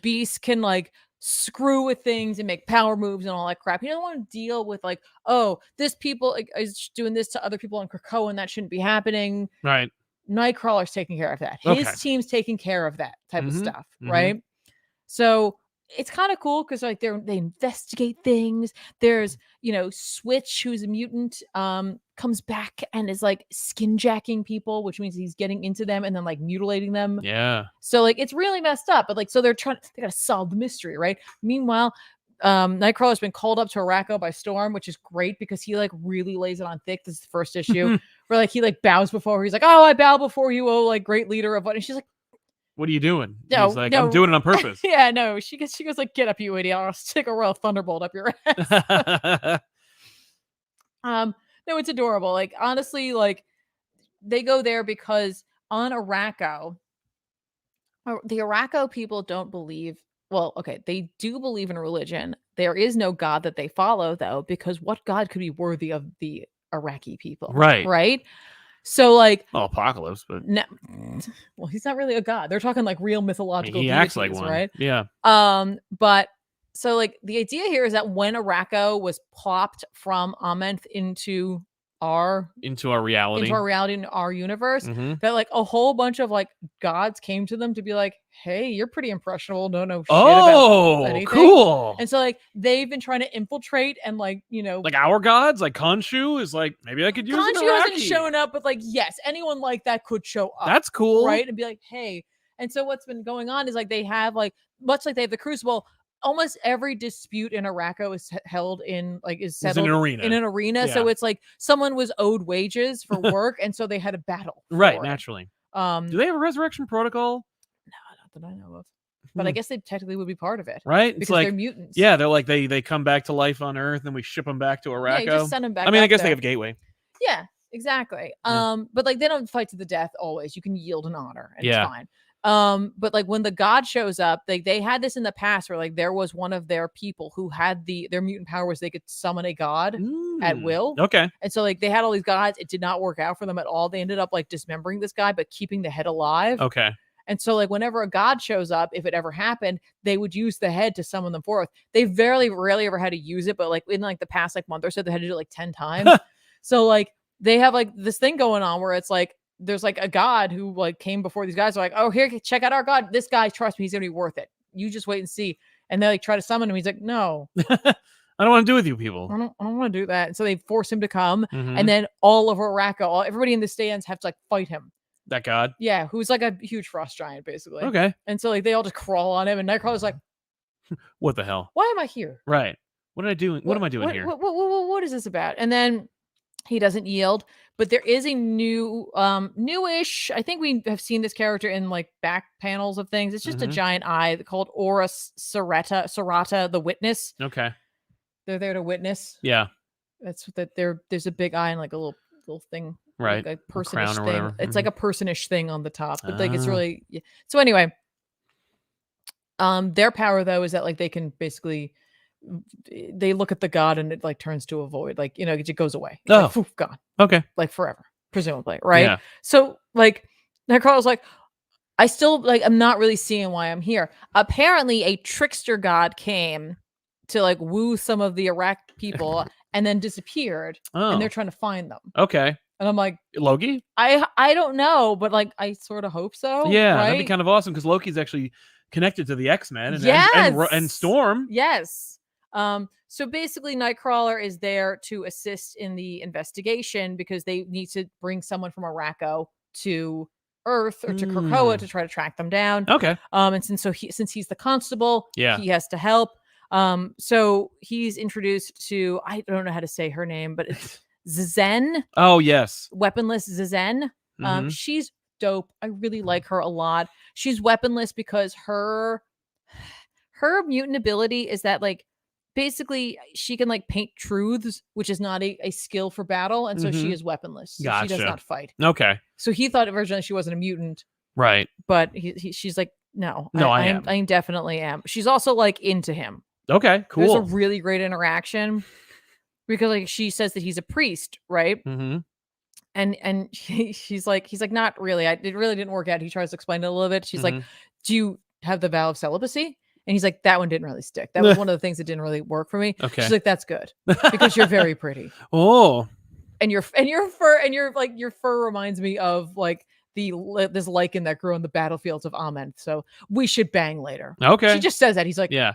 Beast can like screw with things and make power moves and all that crap. You don't want to deal with like, oh, this people is doing this to other people in Krakoa and that shouldn't be happening. Right. Nightcrawler's taking care of that. His team's taking care of that type of stuff, right? So it's kind of cool because like they investigate things. There's Switch, who's a mutant, comes back and is like skin jacking people, which means he's getting into them and then like mutilating them. Yeah. So like it's really messed up, but like so they gotta solve the mystery, right? Meanwhile, Nightcrawler's been called up to Arakko by Storm, which is great because he like really lays it on thick. This is the first issue where like he like bows before her. He's like, "Oh, I bow before you, oh like great leader of what?" And she's like, "What are you doing?" No, he's like, "I'm doing it on purpose." Yeah, no. She goes like, "Get up, you idiot! I'll stick a royal thunderbolt up your ass." No, it's adorable. Like honestly, like they go there because on Arakko, the Arakko people don't believe. Well, okay, they do believe in religion. There is no god that they follow, though, because what god could be worthy of the Iraqi people? Right. Right. So, like, Apocalypse, but well, he's not really a god. They're talking like real mythological. He deities, acts like one, right? Yeah. But so, like, the idea here is that when Arakko was plopped from Amenth into our reality, in our universe, that like a whole bunch of like gods came to them to be like, "Hey, you're pretty impressionable. Don't know shit about anything." Cool. And so like they've been trying to infiltrate and like like our gods, like Khonshu is like, maybe I could use Khonshu hasn't shown up, but like yes, anyone like that could show up. That's cool, right? And be like, "Hey." And so what's been going on is like they have like much like they have the Crucible. Almost every dispute in Arakko is held in like is settled in an arena. Yeah. So it's like someone was owed wages for work, and so they had a battle. Right, naturally. Do they have a resurrection protocol? No, not that I know of. But I guess they technically would be part of it, right? Because it's like, they're mutants. Yeah, they're like they come back to life on Earth, and we ship them back to Arakko. Yeah, you just send them back. I mean, I guess they have Gateway. Yeah, exactly. Yeah. But like they don't fight to the death always. You can yield an honor, and it's fine. But like when the god shows up, they had this in the past where like there was one of their people who had their mutant power was they could summon a god at will. Okay. And so like they had all these gods. It did not work out for them at all. They ended up like dismembering this guy, but keeping the head alive. Okay. And so like whenever a god shows up, if it ever happened, they would use the head to summon them forth. They very rarely ever had to use it, but like in like the past like month or so, they had to do it like 10 times. So like they have like this thing going on where it's like there's like a god who like came before these guys are like, oh, here, check out our god. This guy, trust me, he's gonna be worth it. You just wait and see. And they like try to summon him. He's like, no, I don't want to do with you people. I don't want to do that. And so they force him to come. Mhm. And then all over Raqqa, everybody in the stands have to like fight him. That god. Yeah, who's like a huge frost giant, basically. Okay. And so like they all just crawl on him, and Nightcrawler's like, What the hell? why am I here? Right. What did I do? What am I doing here? What is this about? And then he doesn't yield, but there is a newish. I think we have seen this character in like back panels of things. It's just a giant eye called Aura Serata, the Witness. Okay. They're there to witness. Yeah. That's that. There's a big eye and like a little thing. Right. Like a personish crown or thing. whatever. It's like a personish thing on the top, but like it's Ah. really. Yeah. So anyway, their power though is that like they can basically. They look at the god and it like turns to a void, like it goes away. It's like, poof, gone. Okay. Like forever, presumably, right? Yeah. So like Nightcrawler's like, I still like I'm not really seeing why I'm here. Apparently, a trickster god came to like woo some of the Iraq people and then disappeared, and they're trying to find them. Okay. And I'm like, Loki? I don't know, but like I sort of hope so. Yeah, right? that'd be kind of awesome because Loki's actually connected to the XMen Yes. and Storm. Yes. So basically Nightcrawler is there to assist in the investigation because they need to bring someone from Arakko to Earth or to Krakoa to try to track them down. Okay. And since he's the constable, Yeah. he has to help. So he's introduced to, I don't know how to say her name, but it's Zen. Oh, yes. Weaponless Zen. She's dope. I really like her a lot. She's weaponless because her mutant ability is that like basically she can like paint truths, which is not a skill for battle, and so she is weaponless. So she does Gotcha. not fight. Okay. So he thought originally she wasn't a mutant, Right. but she's like, no, I I definitely am. She's also like into him. Okay. Cool. There's a really great interaction because like she says that he's a priest, right? Mm-hmm. And he's like, not really. It really didn't work out. He tries to explain it a little bit. She's like, do you have the vow of celibacy? And he's like, that one didn't really stick. That was one of the things that didn't really work for me. Okay. She's like, that's good because you're very pretty. Oh. And your fur reminds me of like this lichen that grew on the battlefields of Amen. So we should bang later. Okay. She just says that. He's like, yeah.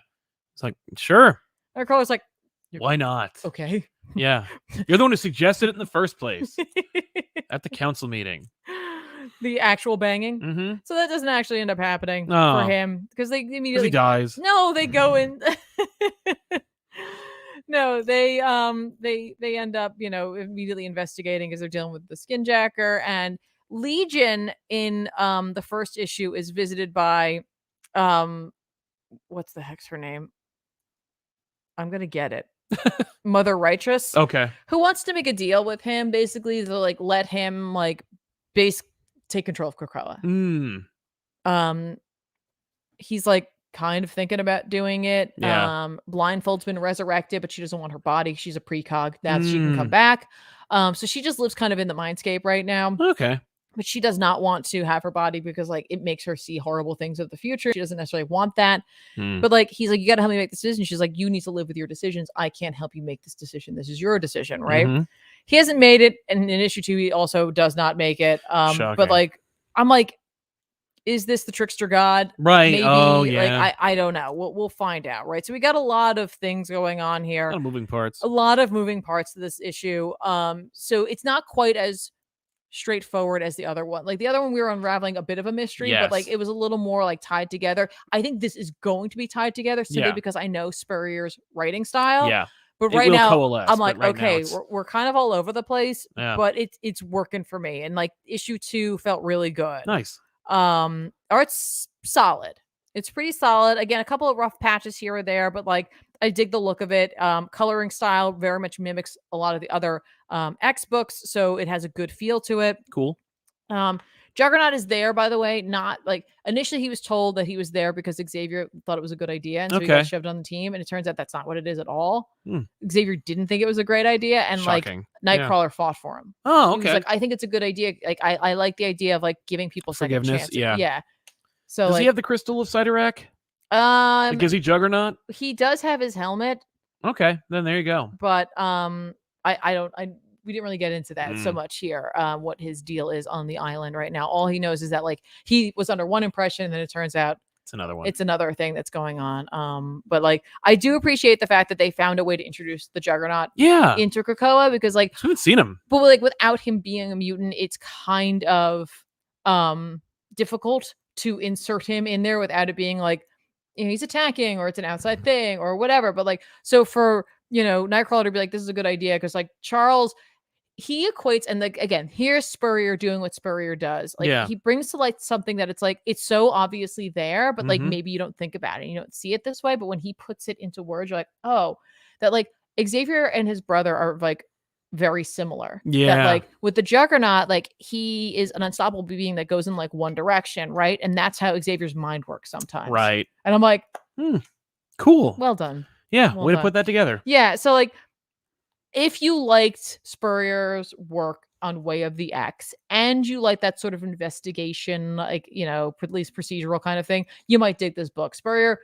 It's like, sure. And Carla's like, why not? Okay. Yeah. You're the one who suggested it in the first place at the council meeting. The actual banging. Mm-hmm. So that doesn't actually end up happening for him because they immediately he dies. No, they go in. No, they end up immediately investigating as they're dealing with the Skinjacker, and Legion in the first issue is visited by what's the heck's her name? I'm gonna get it. Mother Righteous. Okay. Who wants to make a deal with him basically to like let him like take control of Krakoa. He's like kind of thinking about doing it. Yeah. Blindfold's been resurrected, but she doesn't want her body. She's a precog. Now she can come back. So she just lives kind of in the mindscape right now. Okay. But she does not want to have her body because like it makes her see horrible things of the future. She doesn't necessarily want that. But like he's like, you gotta help me make this decision. She's like, you need to live with your decisions. I can't help you make this decision. This is your decision, right? He hasn't made it, and in issue 2 he also does not make it. But like I'm like, is this the trickster god? Right. Maybe. Oh yeah. Like I don't know. We'll find out, right? So we got a lot of things going on here. A lot of moving parts. A lot of moving parts to this issue. So it's not quite as straightforward as the other one. Like the other one we were unraveling a bit of a mystery, but like it was a little more like tied together. I think this is going to be tied together simply because I know Spurrier's writing style. Yeah. But right now coalesce, I'm like, right okay, we're kind of all over the place, but it's working for me. And like issue 2 felt really good. Nice. Art's solid. It's pretty solid. Again, a couple of rough patches here or there, but like I dig the look of it. Coloring style very much mimics a lot of the other X books, so it has a good feel to it. Cool. Juggernaut is there, by the way. Not like initially he was told that he was there because Xavier thought it was a good idea, and so he got shoved on the team. And it turns out that's not what it is at all. Xavier didn't think it was a great idea, and Shocking. Like Nightcrawler fought for him. Oh, He was like, I think it's a good idea. Like I like the idea of like giving people second Forgiveness, chances. yeah. So Does like he have the crystal of Cyttorak? Like, is he Juggernaut? he does have his helmet, Okay, then there you go. but we didn't really get into that so much here. What his deal is on the island right now. All he knows is that like he was under one impression, and then it turns out It's another one. it's another thing that's going on. But like I do appreciate the fact that they found a way to introduce the Juggernaut into Krakoa, because like we haven't seen him. But like without him being a mutant, it's kind of difficult to insert him in there without it being like, you know, he's attacking or it's an outside thing or whatever. But like, so for, you know, Nightcrawler to be like, this is a good idea, because like Charles, he equates, and like again, here's Spurrier doing what Spurrier does. Like he brings to light something that it's like it's so obviously there, but like maybe you don't think about it, you don't see it this way. But when he puts it into words, you're like, oh, that like Xavier and his brother are like very similar. That like with the Juggernaut, like he is an unstoppable being that goes in like one direction, right? And that's how Xavier's mind works sometimes. Right. And I'm like, cool. Well done. Yeah, way to put that together. Yeah. So like if you liked Spurrier's work on Way of the X and you like that sort of investigation, like, you know, police procedural kind of thing, you might dig this book. Spurrier,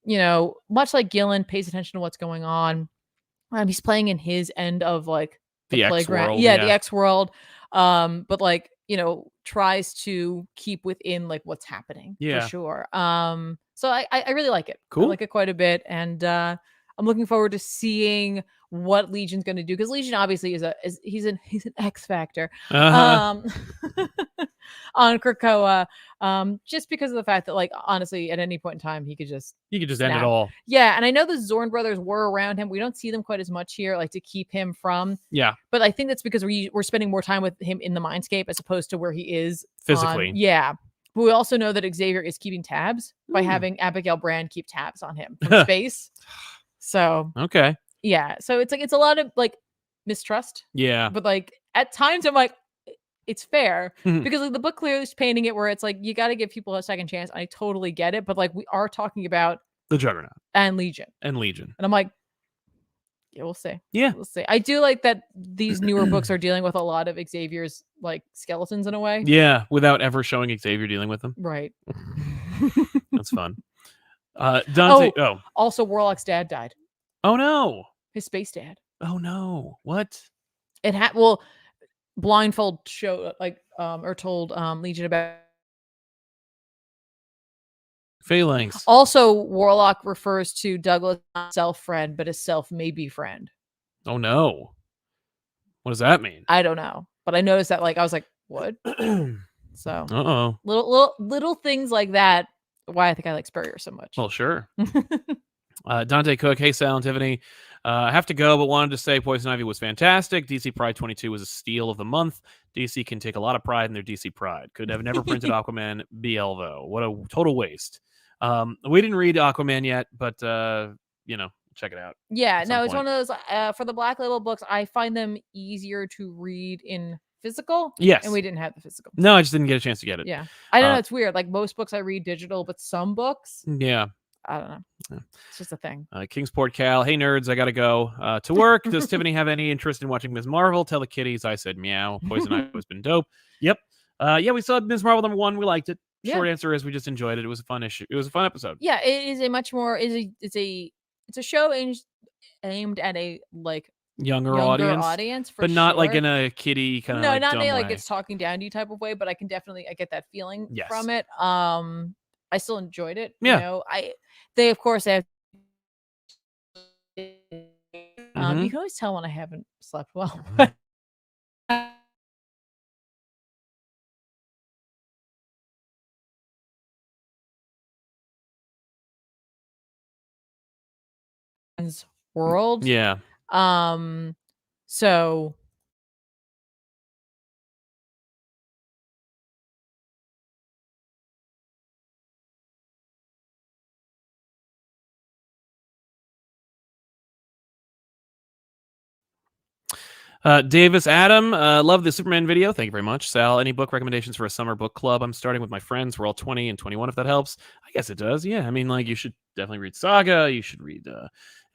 you know, much like Gillen, pays attention to what's going on. He's playing in his end of like the playground. The X world. But like, you know, tries to keep within like what's happening for sure. So I really like it. Cool. I like it quite a bit. And I'm looking forward to seeing what Legion's going to do, because Legion obviously he's an X factor on Krakoa, just because of the fact that like honestly at any point in time he could just end it all. Yeah, and I know the Zorn brothers were around him. We don't see them quite as much here, like to keep him from. Yeah, but I think that's because we're spending more time with him in the Mindscape as opposed to where he is physically. But we also know that Xavier is keeping tabs by having Abigail Brand keep tabs on him from space. So okay. Yeah. So it's like it's a lot of like mistrust. Yeah. But like at times I'm like, it's fair because like the book clearly is painting it where it's like you got to give people a second chance. I totally get it, but like we are talking about the Juggernaut and Legion. And I'm like, yeah, we'll see. Yeah, we'll see. I do like that these newer books are dealing with a lot of Xavier's like skeletons in a way. Yeah, without ever showing Xavier dealing with them. Right. That's fun. Dante. Also, Warlock's dad died. Oh no. His space dad. Oh no. What? It Blindfold show like or told Legion about Phalanx. Also, Warlock refers to Douglas not self-friend, but a self-maybe friend. Oh no. What does that mean? I don't know. But I noticed that like I was like, what? So little things like that. Why I think I like Spurrier so much. Well, sure. Dante Cook, hey Sal and Tiffany. I have to go, but wanted to say Poison Ivy was fantastic. DC Pride 22 was a steal of the month. DC can take a lot of pride in their DC Pride. Could have never printed Aquaman BL though. What a total waste. We didn't read Aquaman yet, but you know, check it out. Yeah, no, it's one of those for the Black Label books. I find them easier to read in physical. Yes, and we didn't have the physical. No, I just didn't get a chance to get it. Yeah, I don't know. It's weird. Like most books I read digital, but some books, yeah. I don't know. It's just a thing. Kingsport Cal. Hey, nerds, I got to go to work. Does Tiffany have any interest in watching Ms. Marvel? Tell the kitties I said meow. Poison Ivy has been dope. Yep. Yeah, we saw Ms. Marvel #1. We liked it. Short answer is we just enjoyed it. It was a fun issue. It was a fun episode. Yeah, it is a much more it's a show aimed at a like younger audience but not like in a kiddie kind of not in a like it's talking down to you type of way, but I get that feeling from it. I still enjoyed it. You know, they of course have you can always tell when I haven't slept well. World. Yeah. So Davis Adam, love the Superman video. Thank you very much. Sal, any book recommendations for a summer book club? I'm starting with my friends. We're all 20 and 21, if that helps. I guess it does. Yeah, I mean, like, you should definitely read Saga. You should read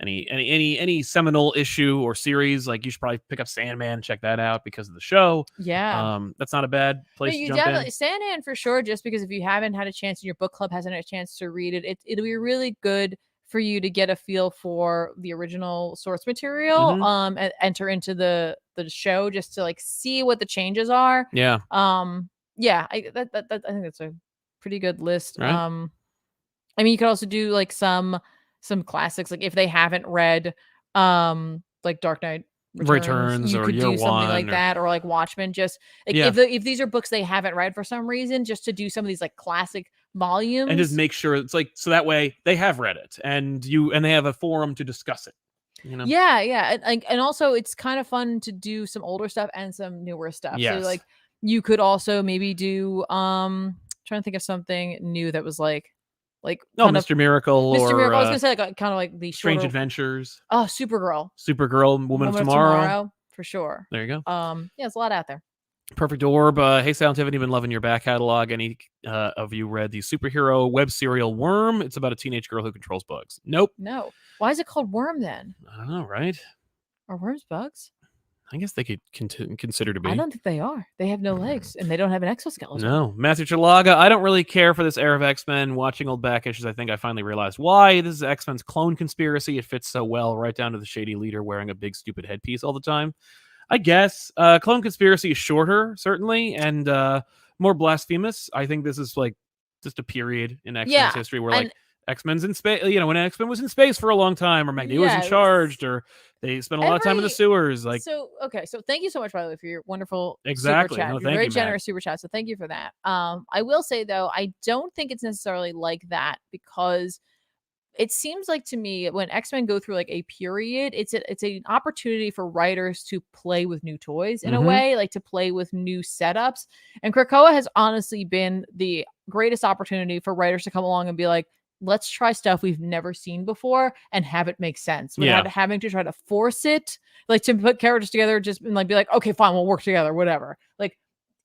any seminal issue or series. Like, you should probably pick up Sandman, check that out because of the show. Yeah. That's not a bad place to you jump definitely in. Sandman for sure. Just because if you haven't had a chance and your book club hasn't had a chance to read it, it'll be really good for you to get a feel for the original source material. And enter into the show just to like see what the changes are. Yeah. Yeah. I think that's a pretty good list. Right. I mean, you could also do like some classics, like if they haven't read like Dark Knight Returns, you or could Year do something One like that, or like Watchmen. Just like Yeah. if these are books they haven't read for some reason, just to do some of these like classic volumes and just make sure it's like, so that way they have read it and they have a forum to discuss it. You know? Yeah. And also it's kind of fun to do some older stuff and some newer stuff. Yes. So like you could also maybe do trying to think of something new that was like Mr. Miracle Mr. or Miracle. I was gonna say like kind of like the Strange shorter... Adventures. Oh, Supergirl, Woman of Tomorrow. for sure. There you go. Yeah, there's a lot out there. Perfect Orb. Hey, Sal and Tiffany, been loving your back catalog. Any of you read the superhero web serial Worm? It's about a teenage girl who controls bugs. Nope. No. Why is it called Worm then? I don't know, right? Are worms bugs? I guess they could consider to be. I don't think they are. They have no legs and they don't have an exoskeleton. No. Matthew Chalaga, I don't really care for this era of X-Men. Watching old back issues, I think I finally realized why. This is X-Men's clone conspiracy. It fits so well, right down to the shady leader wearing a big stupid headpiece all the time. I guess Clone Conspiracy is shorter, certainly, and more blasphemous. I think this is like just a period in X-Men's history where like X-Men's in space. You know, when X-Men was in space for a long time, or Magneto was in charge, or they spent a lot of time in the sewers. Like, so thank you so much, by the way, for your wonderful super chat. No, Very generous super chat. So thank you for that. I will say though, I don't think it's necessarily like that, because it seems like to me when X-Men go through like a period, it's an opportunity for writers to play with new toys in a way, like to play with new setups. And Krakoa has honestly been the greatest opportunity for writers to come along and be like, let's try stuff we've never seen before and have it make sense without having to try to force it, like to put characters together, just and like be like, okay, fine, we'll work together, whatever. Like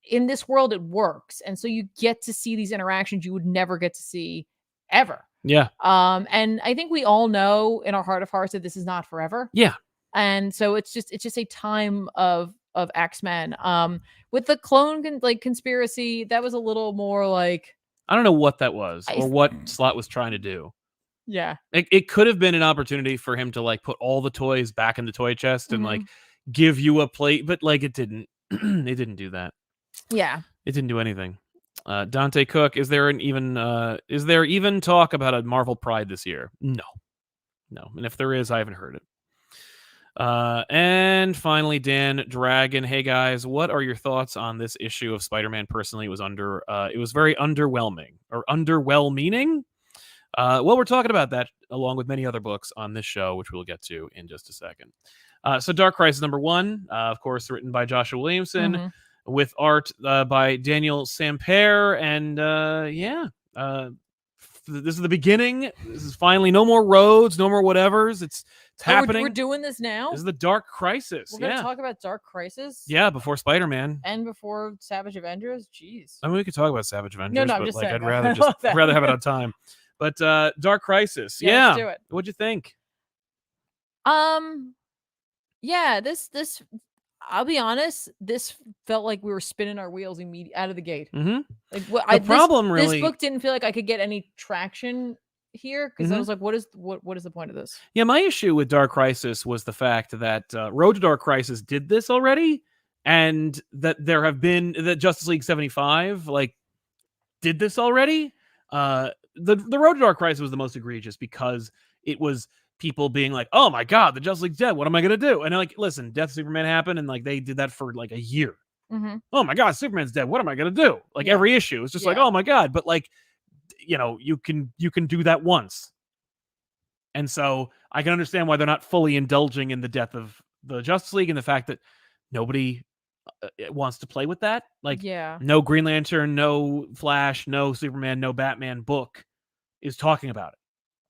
in this world, it works. And so you get to see these interactions you would never get to see ever. Yeah. And I think we all know in our heart of hearts that this is not forever. Yeah. And so it's just a time of X-Men. With the clone conspiracy, that was a little more like, I don't know what that was or what Slott was trying to do. Yeah. It could have been an opportunity for him to like put all the toys back in the toy chest and like give you a plate, but like it didn't. It didn't do that. Yeah. It didn't do anything. Dante Cook, is there even talk about a Marvel Pride this year? No. And if there is, I haven't heard it. And finally, Dan Dragon. Hey guys, what are your thoughts on this issue of Spider-Man? Personally, it was very underwhelming or underwhelming. Well, we're talking about that along with many other books on this show, which we'll get to in just a second. So Dark Crisis #1, of course, written by Joshua Williamson. With art by Daniel Sampere, and this is the beginning. This is finally no more roads, no more whatevers. It's happening. We're doing this now. This is the Dark Crisis. We're gonna talk about Dark Crisis. Yeah, before Spider-Man and before Savage Avengers. Jeez. I mean, we could talk about Savage Avengers, no, I'm but just like saying, I'd rather have it on time. But Dark Crisis. Yeah. Let's do it. What'd you think? Yeah, this. I'll be honest, this felt like we were spinning our wheels out of the gate. Like, this book didn't feel like I could get any traction here, because I was like, what is the point of this? Yeah, my issue with Dark Crisis was the fact that Road to Dark Crisis did this already, and that that Justice League 75 like did this already. The Road to Dark Crisis was the most egregious because it was people being like, oh my god, the Justice League's dead, what am I gonna do? And like, listen, Death of Superman happened, and like they did that for like a year. Oh my god, Superman's dead, what am I gonna do? Like every issue is just like, oh my god. But like, you know, you can do that once. And so I can understand why they're not fully indulging in the death of the Justice League and the fact that nobody wants to play with that. Like, no Green Lantern, no Flash, no Superman, no Batman book is talking about it,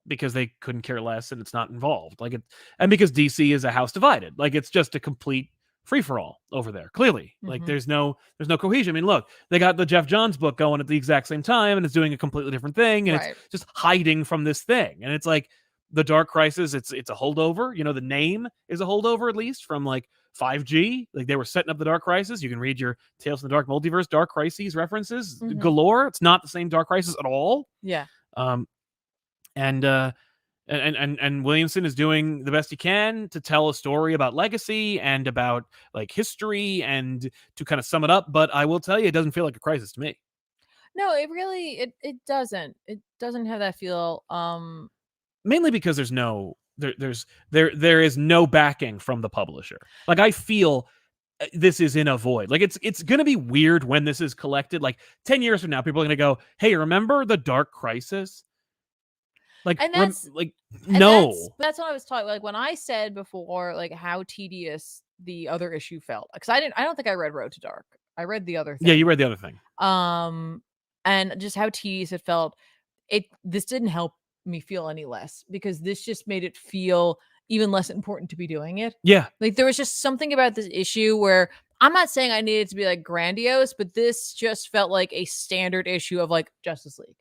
because they couldn't care less and it's not involved. Like and because DC is a house divided. Like, it's just a complete free for all over there. Clearly, like Mhm. there's no cohesion. I mean, look, they got the Jeff Johns book going at the exact same time, and it's doing a completely different thing, and Right. it's just hiding from this thing. And it's like the Dark Crisis. It's a holdover. You know, the name is a holdover at least from like 5G. Like they were setting up the Dark Crisis. You can read your Tales from the Dark Multiverse, Dark Crises references Mhm. galore. It's not the same Dark Crisis at all. Yeah. And Williamson is doing the best he can to tell a story about legacy and about like history and to kind of sum it up. But I will tell you, it doesn't feel like a crisis to me. No, it really it doesn't. It doesn't have that feel. Mainly because there's no there is no backing from the publisher. Like I feel this is in a void. Like it's gonna be weird when this is collected. Like 10 years from now, people are gonna go, "Hey, remember the Dark Crisis?" Like, And that's no. That's what I was talking. Like when I said before, like how tedious the other issue felt, because I don't think I read Road to Dark. I read the other thing. Yeah, you read the other thing. And just how tedious it felt. This didn't help me feel any less, because this just made it feel even less important to be doing it. Yeah. Like there was just something about this issue where I'm not saying I needed to be like grandiose, but this just felt like a standard issue of like Justice League.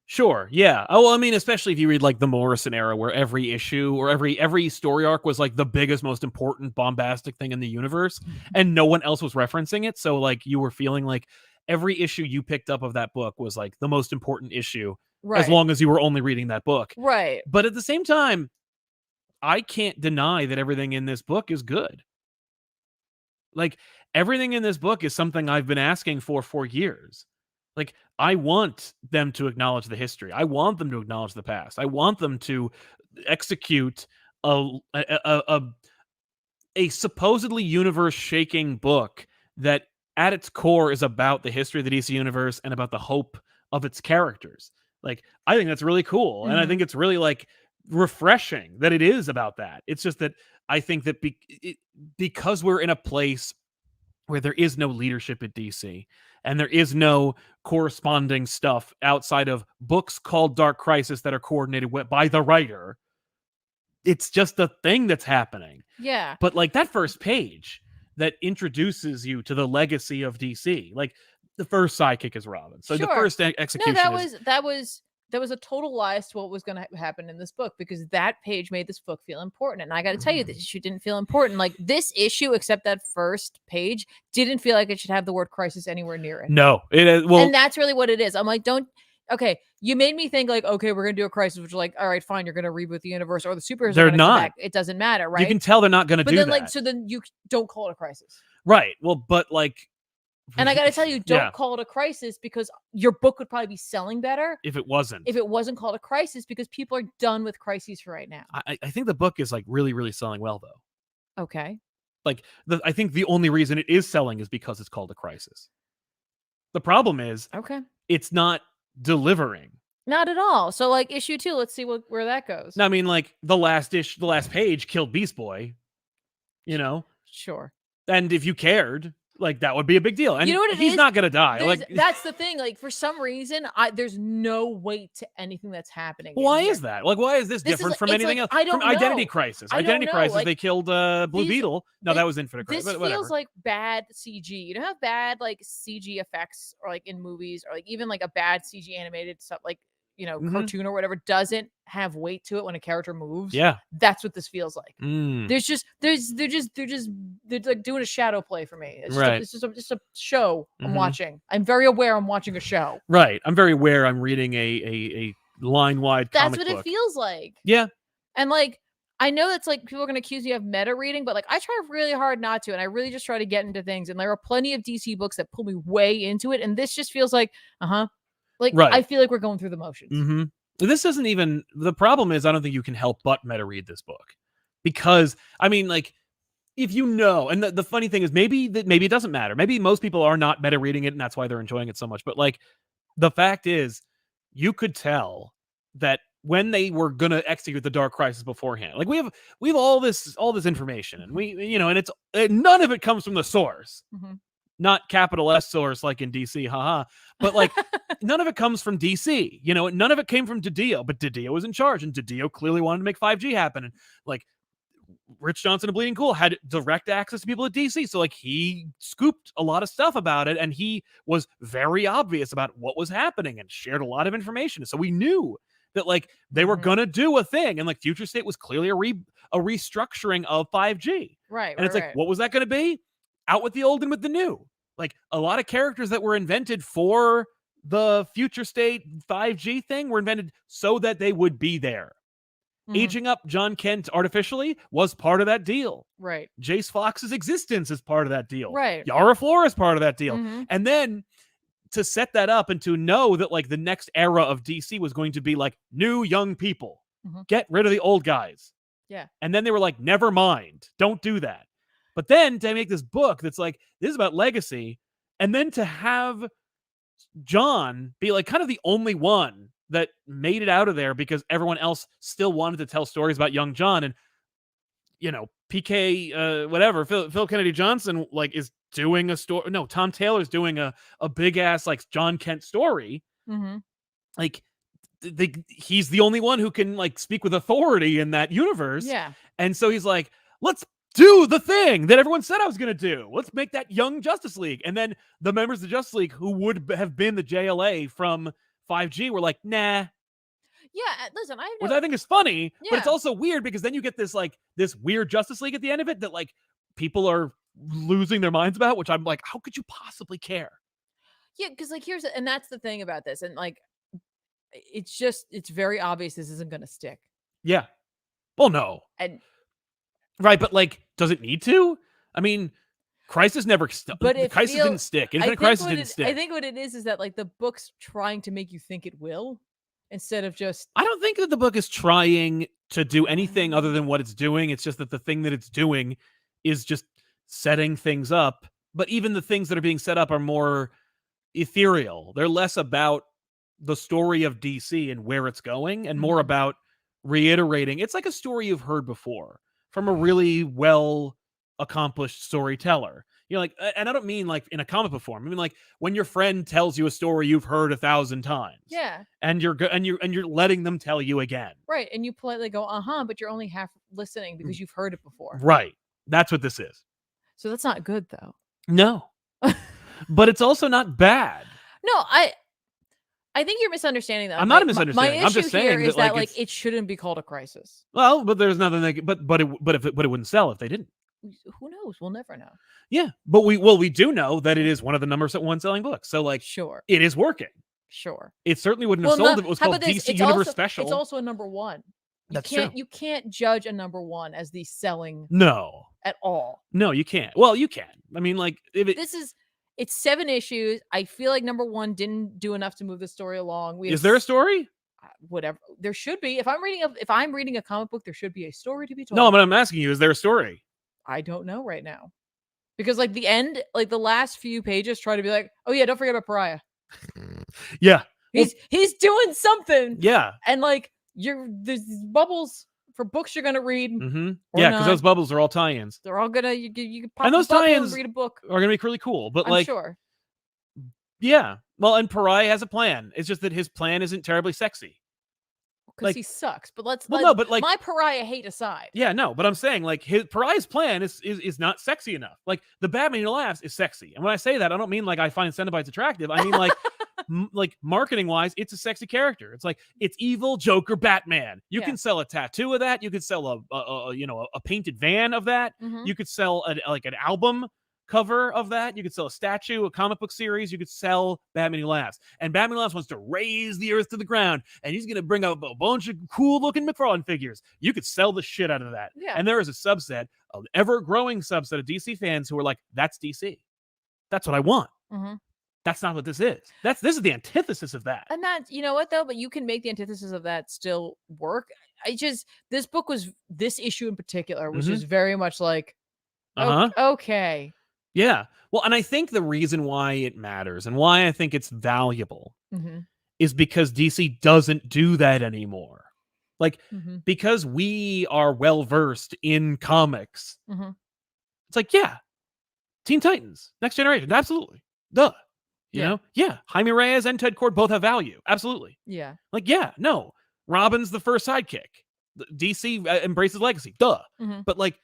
Sure. Yeah. Oh, well, I mean, especially if you read like the Morrison era, where every issue or every story arc was like the biggest, most important, bombastic thing in the universe, and no one else was referencing it. So like you were feeling like every issue you picked up of that book was like the most important issue, Right. as long as you were only reading that book. Right. But at the same time, I can't deny that everything in this book is good. Like everything in this book is something I've been asking for years. Like I want them to acknowledge the history. I want them to acknowledge the past. I want them to execute a supposedly universe-shaking book that at its core is about the history of the DC universe and about the hope of its characters. Like I think that's really cool, and I think it's really like refreshing that it is about that. It's just that I think that because we're in a place where there is no leadership at DC and there is no corresponding stuff outside of books called Dark Crisis that are coordinated by the writer, it's just a thing that's happening. Yeah. But like that first page that introduces you to the legacy of DC, like the first sidekick is Robin. So the first execution that was a total lie as to what was going to happen in this book, because that page made this book feel important. And I got to tell you, this issue didn't feel important. Like this issue, except that first page, didn't feel like it should have the word crisis anywhere near it. No, it is. Well, and that's really what it is. I'm like, okay, you made me think like, okay, we're going to do a crisis, which is like, all right, fine, you're going to reboot the universe, or the superheroes they're are not. come back. It doesn't matter, right? You can tell they're not going to do then, that. Like, so then you don't call it a crisis. Right. Well, but like, and I got to tell you, don't call it a crisis, because your book would probably be selling better if it wasn't called a crisis, because people are done with crises for right now. I think the book is like really, really selling well, though. Okay. Like I think the only reason it is selling is because it's called a crisis. The problem is, it's not delivering. Not at all. So like issue 2, let's see where that goes. No, I mean, like the last page killed Beast Boy, you know? Sure. And if you cared, like that would be a big deal. And you know what he's not gonna die. Like that's the thing. Like for some reason, there's no weight to anything that's happening. Why is that? Like, why is this different from anything else? I don't know. Identity Crisis. Identity Crisis. Like, they killed Blue Beetle. No, that was Infinite Crisis. This feels like bad CG. You know how bad like CG effects, or like in movies, or like even like a bad CG animated stuff, like cartoon or whatever, doesn't have weight to it when a character moves. Yeah, that's what this feels like. They're like doing a shadow play for me. It's just a show I'm watching. I'm very aware I'm watching a show. Right. I'm very aware I'm reading a line wide. That's what it feels like. Yeah. And like I know that's like people are going to accuse me of meta reading, but like I try really hard not to, and I really just try to get into things. And there are plenty of DC books that pull me way into it, and this just feels like Like, I feel like we're going through the motions. This isn't even, the problem is I don't think you can help but meta read this book, because I mean, like, if you know, and the funny thing is maybe it doesn't matter. Maybe most people are not meta reading it and that's why they're enjoying it so much. But like, the fact is, you could tell that when they were going to execute the Dark Crisis beforehand, like we have all this information, and and it's none of it comes from the source. Not capital S source like in DC, haha. But like none of it comes from DC. None of it came from DiDio, but DiDio was in charge, and DiDio clearly wanted to make 5G happen. And like Rich Johnson of Bleeding Cool had direct access to people at DC. So like he scooped a lot of stuff about it, and he was very obvious about what was happening and shared a lot of information. So we knew that like they were going to do a thing, and like Future State was clearly a restructuring of 5G. Right. And it's like, what was that going to be? Out with the old and with the new. Like a lot of characters that were invented for the Future State 5G thing were invented so that they would be there. Aging up John Kent artificially was part of that deal. Right. Jace Fox's existence is part of that deal. Right. Yara Flora is part of that deal. And then to set that up and to know that like the next era of DC was going to be like new young people. Get rid of the old guys. Yeah. And then they were like, never mind. Don't do that. But then to make this book that's like, this is about legacy. And then to have John be like kind of the only one that made it out of there because everyone else still wanted to tell stories about young John. And, you know, PK, whatever, Phil Kennedy Johnson, like, is doing a story. No, Tom Taylor's doing a big ass, like, John Kent story. Like, he's the only one who can, like, speak with authority in that universe. Yeah. And so he's like, let's do the thing that everyone said I was going to do. Let's make that young Justice League. And then the members of the Justice League who would have been the JLA from 5G were like, nah. Yeah, listen, which I think is funny, but it's also weird because then you get this like this weird Justice League at the end of it that like people are losing their minds about, which I'm like, how could you possibly care? Yeah, because like and that's the thing about this, and like it's very obvious this isn't going to stick. Yeah. Well, no. And right, but like, does it need to? I mean, Crisis never stuck. But Crisis didn't stick. Infinite Crisis didn't stick. I think what it is that like the book's trying to make you think it will, instead of just. I don't think that the book is trying to do anything other than what it's doing. It's just that the thing that it's doing is just setting things up. But even the things that are being set up are more ethereal. They're less about the story of DC and where it's going, and more about reiterating. It's like a story you've heard before from a really well accomplished storyteller. You know, like, and I don't mean like in a comic book form. I mean like when your friend tells you a story you've heard 1,000 times. Yeah. And you're letting them tell you again. Right. And you politely go, but you're only half listening because you've heard it before. Right. That's what this is. So that's not good though. No. But it's also not bad. No, I think you're misunderstanding that. I'm not misunderstanding. My I'm just saying is that like it shouldn't be called a crisis. Well, but there's nothing they could, but it wouldn't sell if they didn't. Who knows? We'll never know. Yeah, but we do know that it is one of the number one selling books. So like, sure, it is working. Sure, it certainly wouldn't have sold if it was called DC Universe Special. It's also a number one. That's true. You can't judge a number one as the selling. No, at all. No, you can't. Well, you can. I mean, like it's 7 issues. I feel like number one didn't do enough to move the story along. Is there a story? Whatever. There should be. If I'm reading a comic book, there should be a story to be told. No, but I'm asking you, is there a story? I don't know right now. Because like the end, like the last few pages try to be like, oh yeah, don't forget about Pariah. Yeah. He's doing something. Yeah. And like there's bubbles for books you're gonna read. Yeah, because those bubbles are all tie-ins. They're all gonna you can pop and those tie-ins and read a book. Are gonna be really cool. But I'm sure. Yeah. Well, and Pariah has a plan. It's just that his plan isn't terribly sexy. Because he sucks. But but like my Pariah hate aside. Yeah, no, but I'm saying like Pariah's plan is not sexy enough. Like the Batman Who Laughs is sexy. And when I say that, I don't mean like I find Cenobites attractive. I mean like like marketing wise, it's a sexy character. It's like it's evil Joker Batman. You can sell a tattoo of that. You could sell a painted van of that. You could sell an album cover of that. You could sell a statue, a comic book series. You could sell Batman Who Laughs. And Batman Who Laughs wants to raise the earth to the ground, and he's going to bring up a bunch of cool looking McFarlane figures. You could sell the shit out of that. Yeah. And there is a subset, an ever growing subset of DC fans who are like, that's DC. That's what I want. That's not what this is. This is the antithesis of that. And that, you know what though, but you can make the antithesis of that still work. This book was, this issue in particular was just very much like, okay. Yeah. Well, and I think the reason why it matters and why I think it's valuable is because DC doesn't do that anymore. Like, because we are well-versed in comics, it's like, yeah, Teen Titans, Next Generation, absolutely. Duh. You know? Yeah. Jaime Reyes and Ted Kord both have value. Absolutely. Yeah. Like, yeah, no. Robin's the first sidekick. DC embraces legacy. Duh. Mhm. But like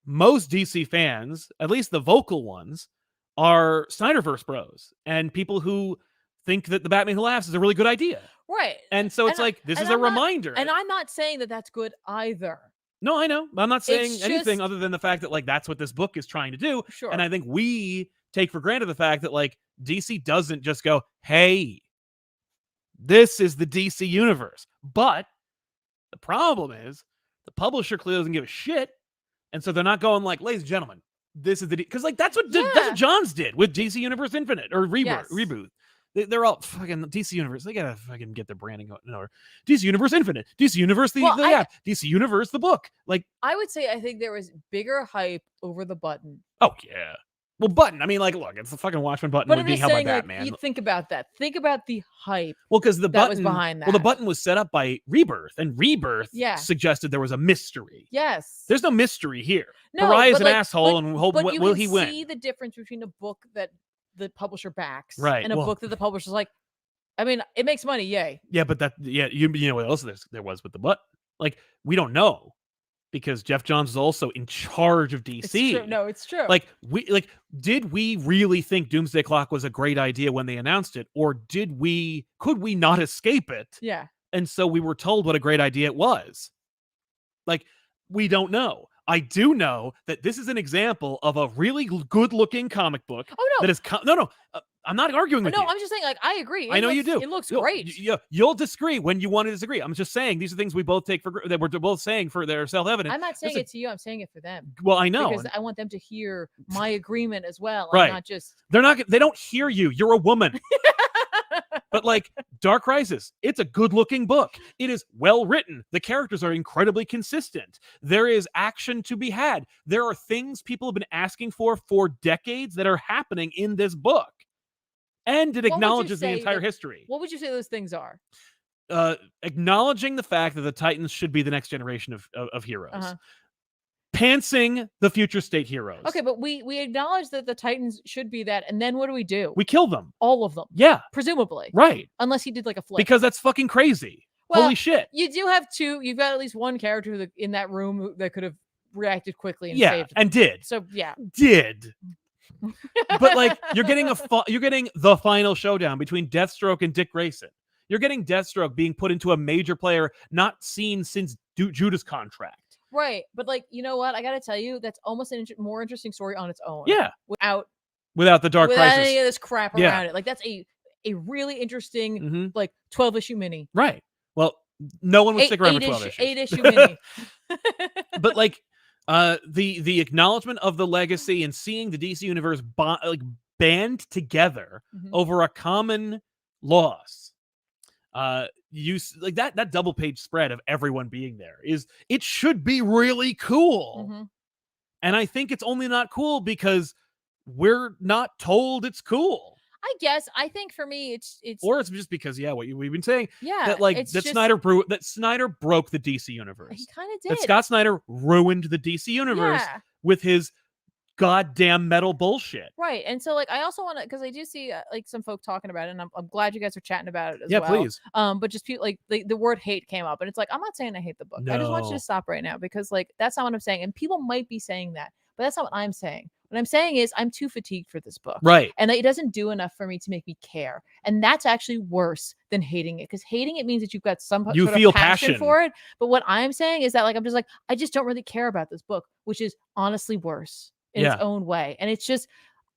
most DC fans, at least the vocal ones, are Snyderverse bros and people who think that the Batman Who Laughs is a really good idea. Right. And so it's like, this is a reminder. And I'm not saying that that's good either. No, I know. I'm not saying It's anything just- other than the fact that like that's what this book is trying to do. Sure. And I think we take for granted the fact that like DC doesn't just go, hey, this is the DC universe. But the problem is the publisher clearly doesn't give a shit. And so they're not going like, ladies and gentlemen, this is the because like that's what Johns did with DC Universe Infinite or Reboot. They're all fucking DC Universe. They gotta fucking get their branding in order. DC Universe Infinite, DC Universe DC Universe the book. Like I would say I think there was bigger hype over the button. Oh yeah. Well, button. I mean, like, look, it's the fucking Watchmen button But being held by saying, Batman. Like, you think about that. Think about the hype. Well, because the button was behind that. Well, the button was set up by Rebirth, and Rebirth suggested there was a mystery. Yes. There's no mystery here. No, Pariah's an asshole, and will he win? You see the difference between a book that the publisher backs, right, and a book that the publisher's like, I mean, it makes money, yay. Yeah, but you know what else there was with the button? Like, we don't know. Because Jeff Johns is also in charge of DC. It's true. No, it's true. Did we really think Doomsday Clock was a great idea when they announced it, or could we not escape it? Yeah. And so we were told what a great idea it was. Like, we don't know. I do know that this is an example of a really good-looking comic book. Oh no! That is I'm not arguing with you. No, I'm just saying, like, I agree. I know you do. It looks great. You'll disagree when you want to disagree. I'm just saying these are things we both take for that we're both saying for their self-evident. I'm not saying it to you. I'm saying it for them. Well, I know because I want them to hear my agreement as well. Right? Not just they don't hear you. You're a woman. But like Dark Crisis, it's a good-looking book. It is well written. The characters are incredibly consistent. There is action to be had. There are things people have been asking for decades that are happening in this book. And it acknowledges the entire history. What would you say those things are? Acknowledging the fact that the Titans should be the next generation of heroes. Pantsing the future state heroes. Okay, but we acknowledge that the Titans should be that, and then what do? We kill them. All of them. Yeah. Presumably. Right. Unless he did like a flip. Because that's fucking crazy. Well, holy shit. You do have two. You've got at least one character in that room that could have reacted quickly and saved them. And did. So yeah. Did. But like you're getting the final showdown between Deathstroke and Dick Grayson. You're getting Deathstroke being put into a major player not seen since Judas Contract. Right, but like, you know what? I gotta tell you, that's almost a more interesting story on its own. Yeah, without the Dark Crisis, any of this crap around it. Like that's a really interesting like 12-issue mini. Right. Well, no one would stick around for 12 issues. 8-issue mini. But like, the acknowledgement of the legacy and seeing the DC universe band together over a common loss. Like that double page spread of everyone being there it should be really cool. And I think it's only not cool because we're not told it's cool. I think for me it's or it's just because what we've been saying that Snyder broke the DC universe. He kind of did. That Scott Snyder ruined the DC universe with his goddamn metal bullshit. Right. And so like I also want to, because I do see like some folk talking about it, and I'm glad you guys are chatting about it as well. Yeah, please. But just people like the word hate came up, and it's like, I'm not saying I hate the book. I just want you to stop right now, because like that's not what I'm saying. And people might be saying that, but that's not what I'm saying. What I'm saying is I'm too fatigued for this book. Right. And it doesn't do enough for me to make me care. And that's actually worse than hating it, because hating it means that you've got some you sort feel of passion for it. But what I'm saying is that like I'm just like, I just don't really care about this book, which is honestly worse in its own way. And it's just,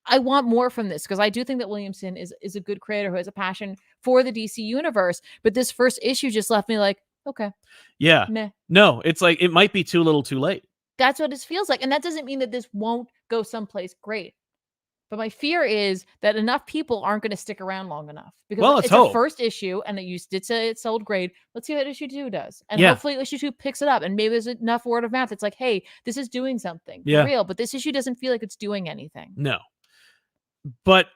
I want more from this, because I do think that Williamson is a good creator who has a passion for the DC universe. But this first issue just left me like, okay. Yeah. Meh. No, it's like, it might be too little too late. That's what it feels like. And that doesn't mean that this won't go someplace great. But my fear is that enough people aren't going to stick around long enough, because it's a first issue, and you did say it sold great. Let's see what issue 2 does. And hopefully issue 2 picks it up, and maybe there's enough word of mouth. It's like, hey, this is doing something for real, but this issue doesn't feel like it's doing anything. No, but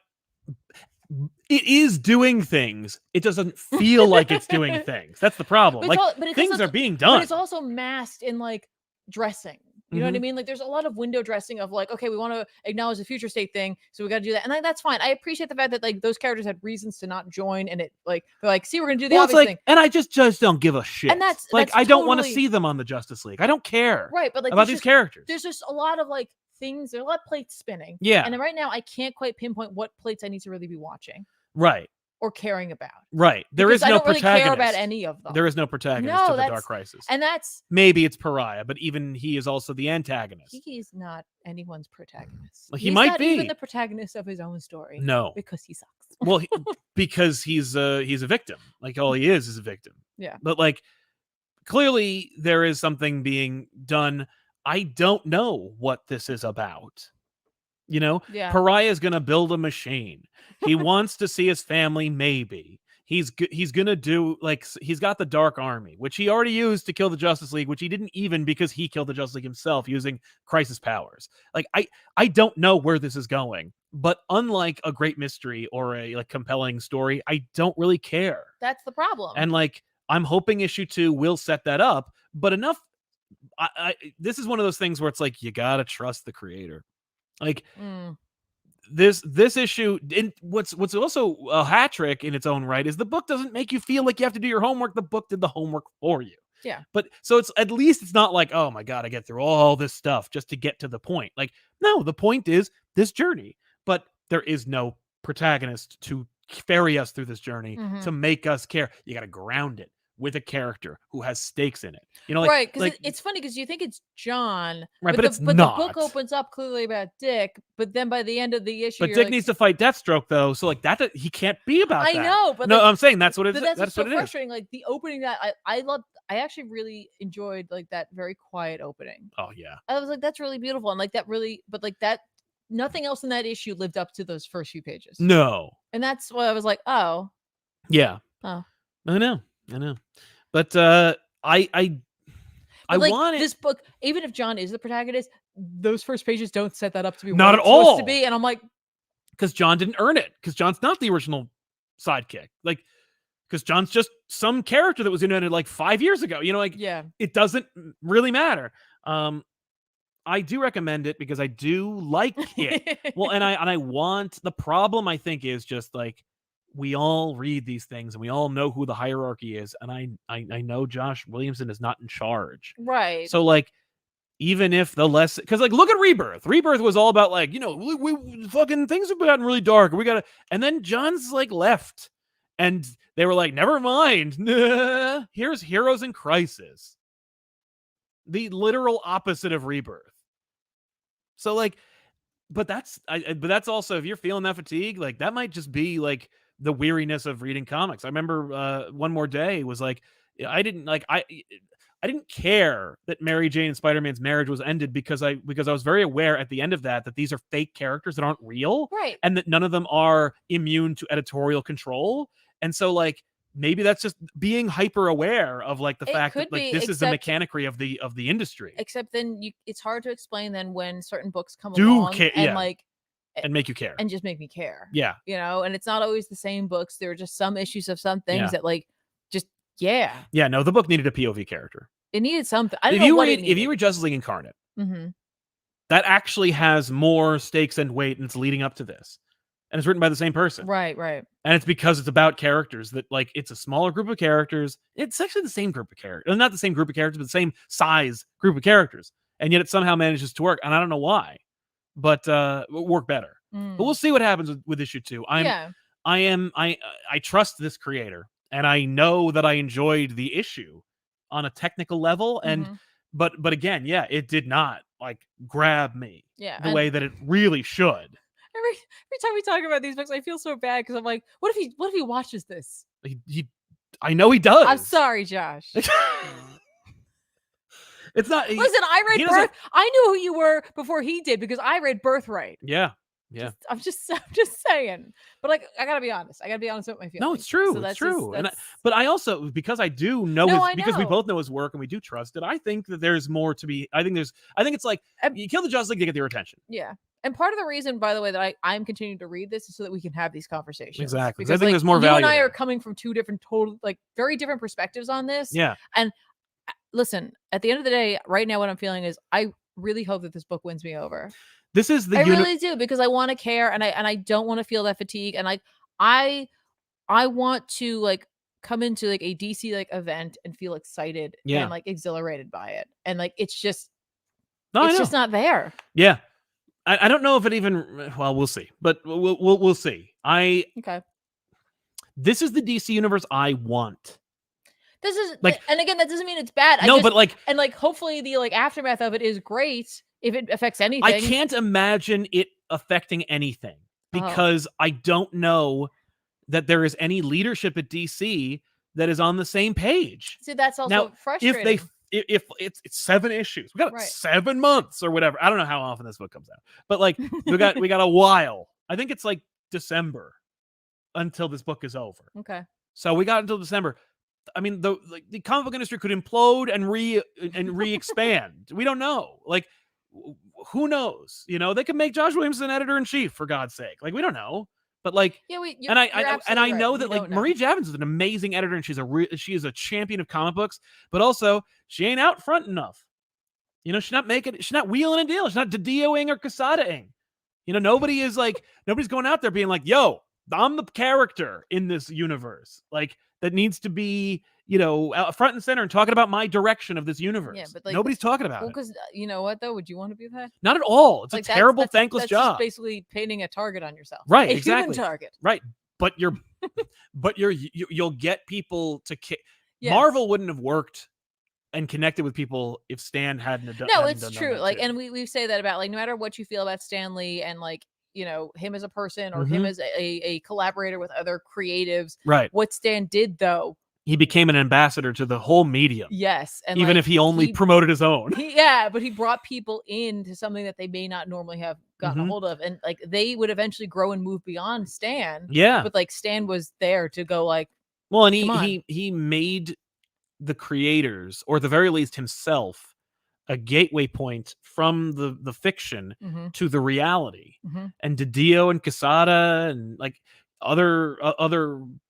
it is doing things. It doesn't feel like it's doing things. That's the problem. But things are being done. But it's also masked in like dressing. You know what I Mhm. mean? Like, there's a lot of window dressing of like, okay, we want to acknowledge the future state thing, so we got to do that, and like, that's fine. I appreciate the fact that like those characters had reasons to not join, and it like they're like, see, we're gonna do the Well, it's obvious like, thing, and I just don't give a shit. and that's Like, I don't want to totally see them on the Justice League. I don't care right. But like, about these characters. there's just a lot of like things. There's a lot of plates spinning. Yeah. And then right now, I can't quite pinpoint what plates I need to really be watching Right. or caring about. Right. There Because is no I don't really protagonist. care about any of them. There is no protagonist to the Dark Crisis. And that's maybe it's Pariah, but even he is also the antagonist. he's not anyone's protagonist. Well, he He's might not be even the protagonist of his own story. No, because he sucks. well, because he's a victim. Like all he is a victim. Yeah. But like clearly there is something being done. I don't know what this is about. You know, Yeah. Pariah is going to build a machine. He wants to see his family. Maybe he's going to do like, he's got the Dark Army, which he already used to kill the Justice League, which he didn't even because he killed the Justice League himself using crisis powers. Like, I don't know where this is going, but unlike a great mystery or a like compelling story, I don't really care. That's the problem. And like, I'm hoping issue 2 will set that up, but enough. This is one of those things where it's like, you got to trust the creator. Like this issue, and what's also a hat trick in its own right is the book doesn't make you feel like you have to do your homework. The book did the homework for you. Yeah. But so it's at least it's not like, oh my God, I get through all this stuff just to get to the point. Like, no, the point is this journey, but there is no protagonist to ferry us through this journey to make us care. You got to ground it with a character who has stakes in it. You know, like, right? Because like, it's funny because you think it's John, right? But it's but not. the book opens up clearly about Dick, but then by the end of the issue, but you're Dick like, needs to fight Deathstroke though, so like that he can't be about. I that. know, but no, like, I'm saying that's what it is. That's what so it is. frustrating. Like the opening that I actually really enjoyed like that very quiet opening. Oh yeah, I was like, that's really beautiful, and like that really, but like that, nothing else in that issue lived up to those first few pages. No, and that's why I was like, oh, yeah, oh, I know, but I like, want it. This book, even if John is the protagonist, those first pages don't set that up to be not what at it's all supposed to be, and I'm like, because John didn't earn it, because John's not the original sidekick, like because John's just some character that was invented like 5 years ago. You know, like yeah, it doesn't really matter. I do recommend it because I do like it. Well, and I want, the problem I think is just like, we all read these things and we all know who the hierarchy is. And I know Josh Williamson is not in charge. right. So like, even if the less, because like, look at Rebirth. Rebirth was all about like, you know, we fucking things have gotten really dark. We gotta, and then John's like left and they were like, never mind. Here's Heroes in Crisis. The literal opposite of Rebirth. So like, but that's also, if you're feeling that fatigue, like that might just be like the weariness of reading comics. I remember One More Day was like, I didn't care that Mary Jane and Spider-Man's marriage was ended because I was very aware at the end of that these are fake characters that aren't real, Right. and that none of them are immune to editorial control. And so like, maybe that's just being hyper aware of like the fact that like this is the mechanicry of the industry. Except then it's hard to explain then when certain books come along and like and make you care and just make me care. Yeah. You know, and it's not always the same books. There are just some issues of some things that like just yeah. No, the book needed a POV character. It needed something. I don't know what it needed. If you read Justice League Incarnate, that actually has more stakes and weight, and it's leading up to this. And it's written by the same person. Right. And it's because it's about characters that like, it's a smaller group of characters. It's actually the same group of characters. Not the same group of characters, but the same size group of characters. And yet it somehow manages to work. And I don't know why, but work better. But we'll see what happens with issue 2. I trust this creator, and I know that I enjoyed the issue on a technical level. And but again, it did not like grab me the way that it really should. Every time we talk about these books, I feel so bad because I'm like, what if he watches this? I know he does. I'm sorry, Josh. It's not. Listen, I read Birth. I knew who you were before he did because I read Birthright. Yeah. I'm just saying. But like, I gotta be honest. I gotta be honest with my feelings. No, it's true. So it's true. But I also, because I do know because we both know his work and we do trust it. I think that there's more to be. I think it's like you kill the Justice League to get their attention. Yeah. And part of the reason, by the way, that I'm continuing to read this is so that we can have these conversations. Exactly. Because I think there's more value. You and I are coming from two different, very different perspectives on this. Yeah. And listen, at the end of the day, right now, what I'm feeling is I really hope that this book wins me over. This is the I really do, because I want to care, and I don't want to feel that fatigue, and like I want to like come into like a DC like event and feel excited and like exhilarated by it, and like it's just not there. Yeah, I don't know if it even. Well, we'll see, but we'll see. Okay. This is the DC universe I want. This is like, and again, that doesn't mean it's bad. But like, and like, hopefully the like aftermath of it is great if it affects anything. I can't imagine it affecting anything because I don't know that there is any leadership at DC that is on the same page. See, that's also frustrating. If it's 7 issues, we got 7 months or whatever. I don't know how often this book comes out, but like we got a while. I think it's like December until this book is over. Okay. So we got until December. I mean, the comic book industry could implode and re-expand. We don't know. Like, who knows? You know, they could make Josh Williamson editor-in-chief, for God's sake. Like, we don't know. But like, I know that like Marie Javins is an amazing editor, and she is a champion of comic books. But also, she ain't out front enough. You know, she's not wheeling and dealing. She's not DiDio-ing or Quesada-ing. You know, nobody's going out there being like, yo, I'm the character in this universe. Like, that needs to be, you know, out front and center and talking about my direction of this universe. Yeah, but like, nobody's talking about it. Because you know what, though? Would you want to be that? Not at all. It's like a terrible, thankless job. Just basically painting a target on yourself. Right, a exactly. Human target. Right. But you'll get people to yes. Marvel wouldn't have worked and connected with people if Stan hadn't done. No, it's true. Like, and we say that about like no matter what you feel about Stan Lee and like, you know, him as a person or him as a collaborator with other creatives. Right. What Stan did, though, he became an ambassador to the whole medium. Yes. And even if he only promoted his own. But he brought people into something that they may not normally have gotten a hold of. And like they would eventually grow and move beyond Stan. Yeah. But like Stan was there to go like, well, and he made the creators, or at the very least himself, a gateway point from the fiction to the reality. And DiDio and Quesada and like other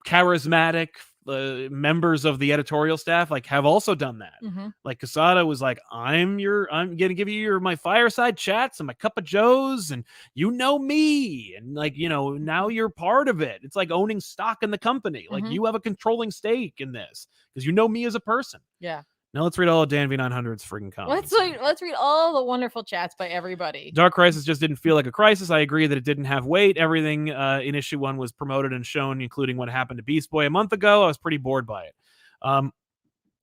charismatic members of the editorial staff like have also done that. Like Quesada was like, I'm gonna give you my fireside chats and my cup of joes, and you know me, and like, you know, now you're part of it. It's like owning stock in the company. Like you have a controlling stake in this because you know me as a person. Yeah. Now let's read all of Dan V900's freaking comments. Let's read all the wonderful chats by everybody. Dark Crisis just didn't feel like a crisis. I agree that it didn't have weight. Everything in issue 1 was promoted and shown, including what happened to Beast Boy a month ago. I was pretty bored by it.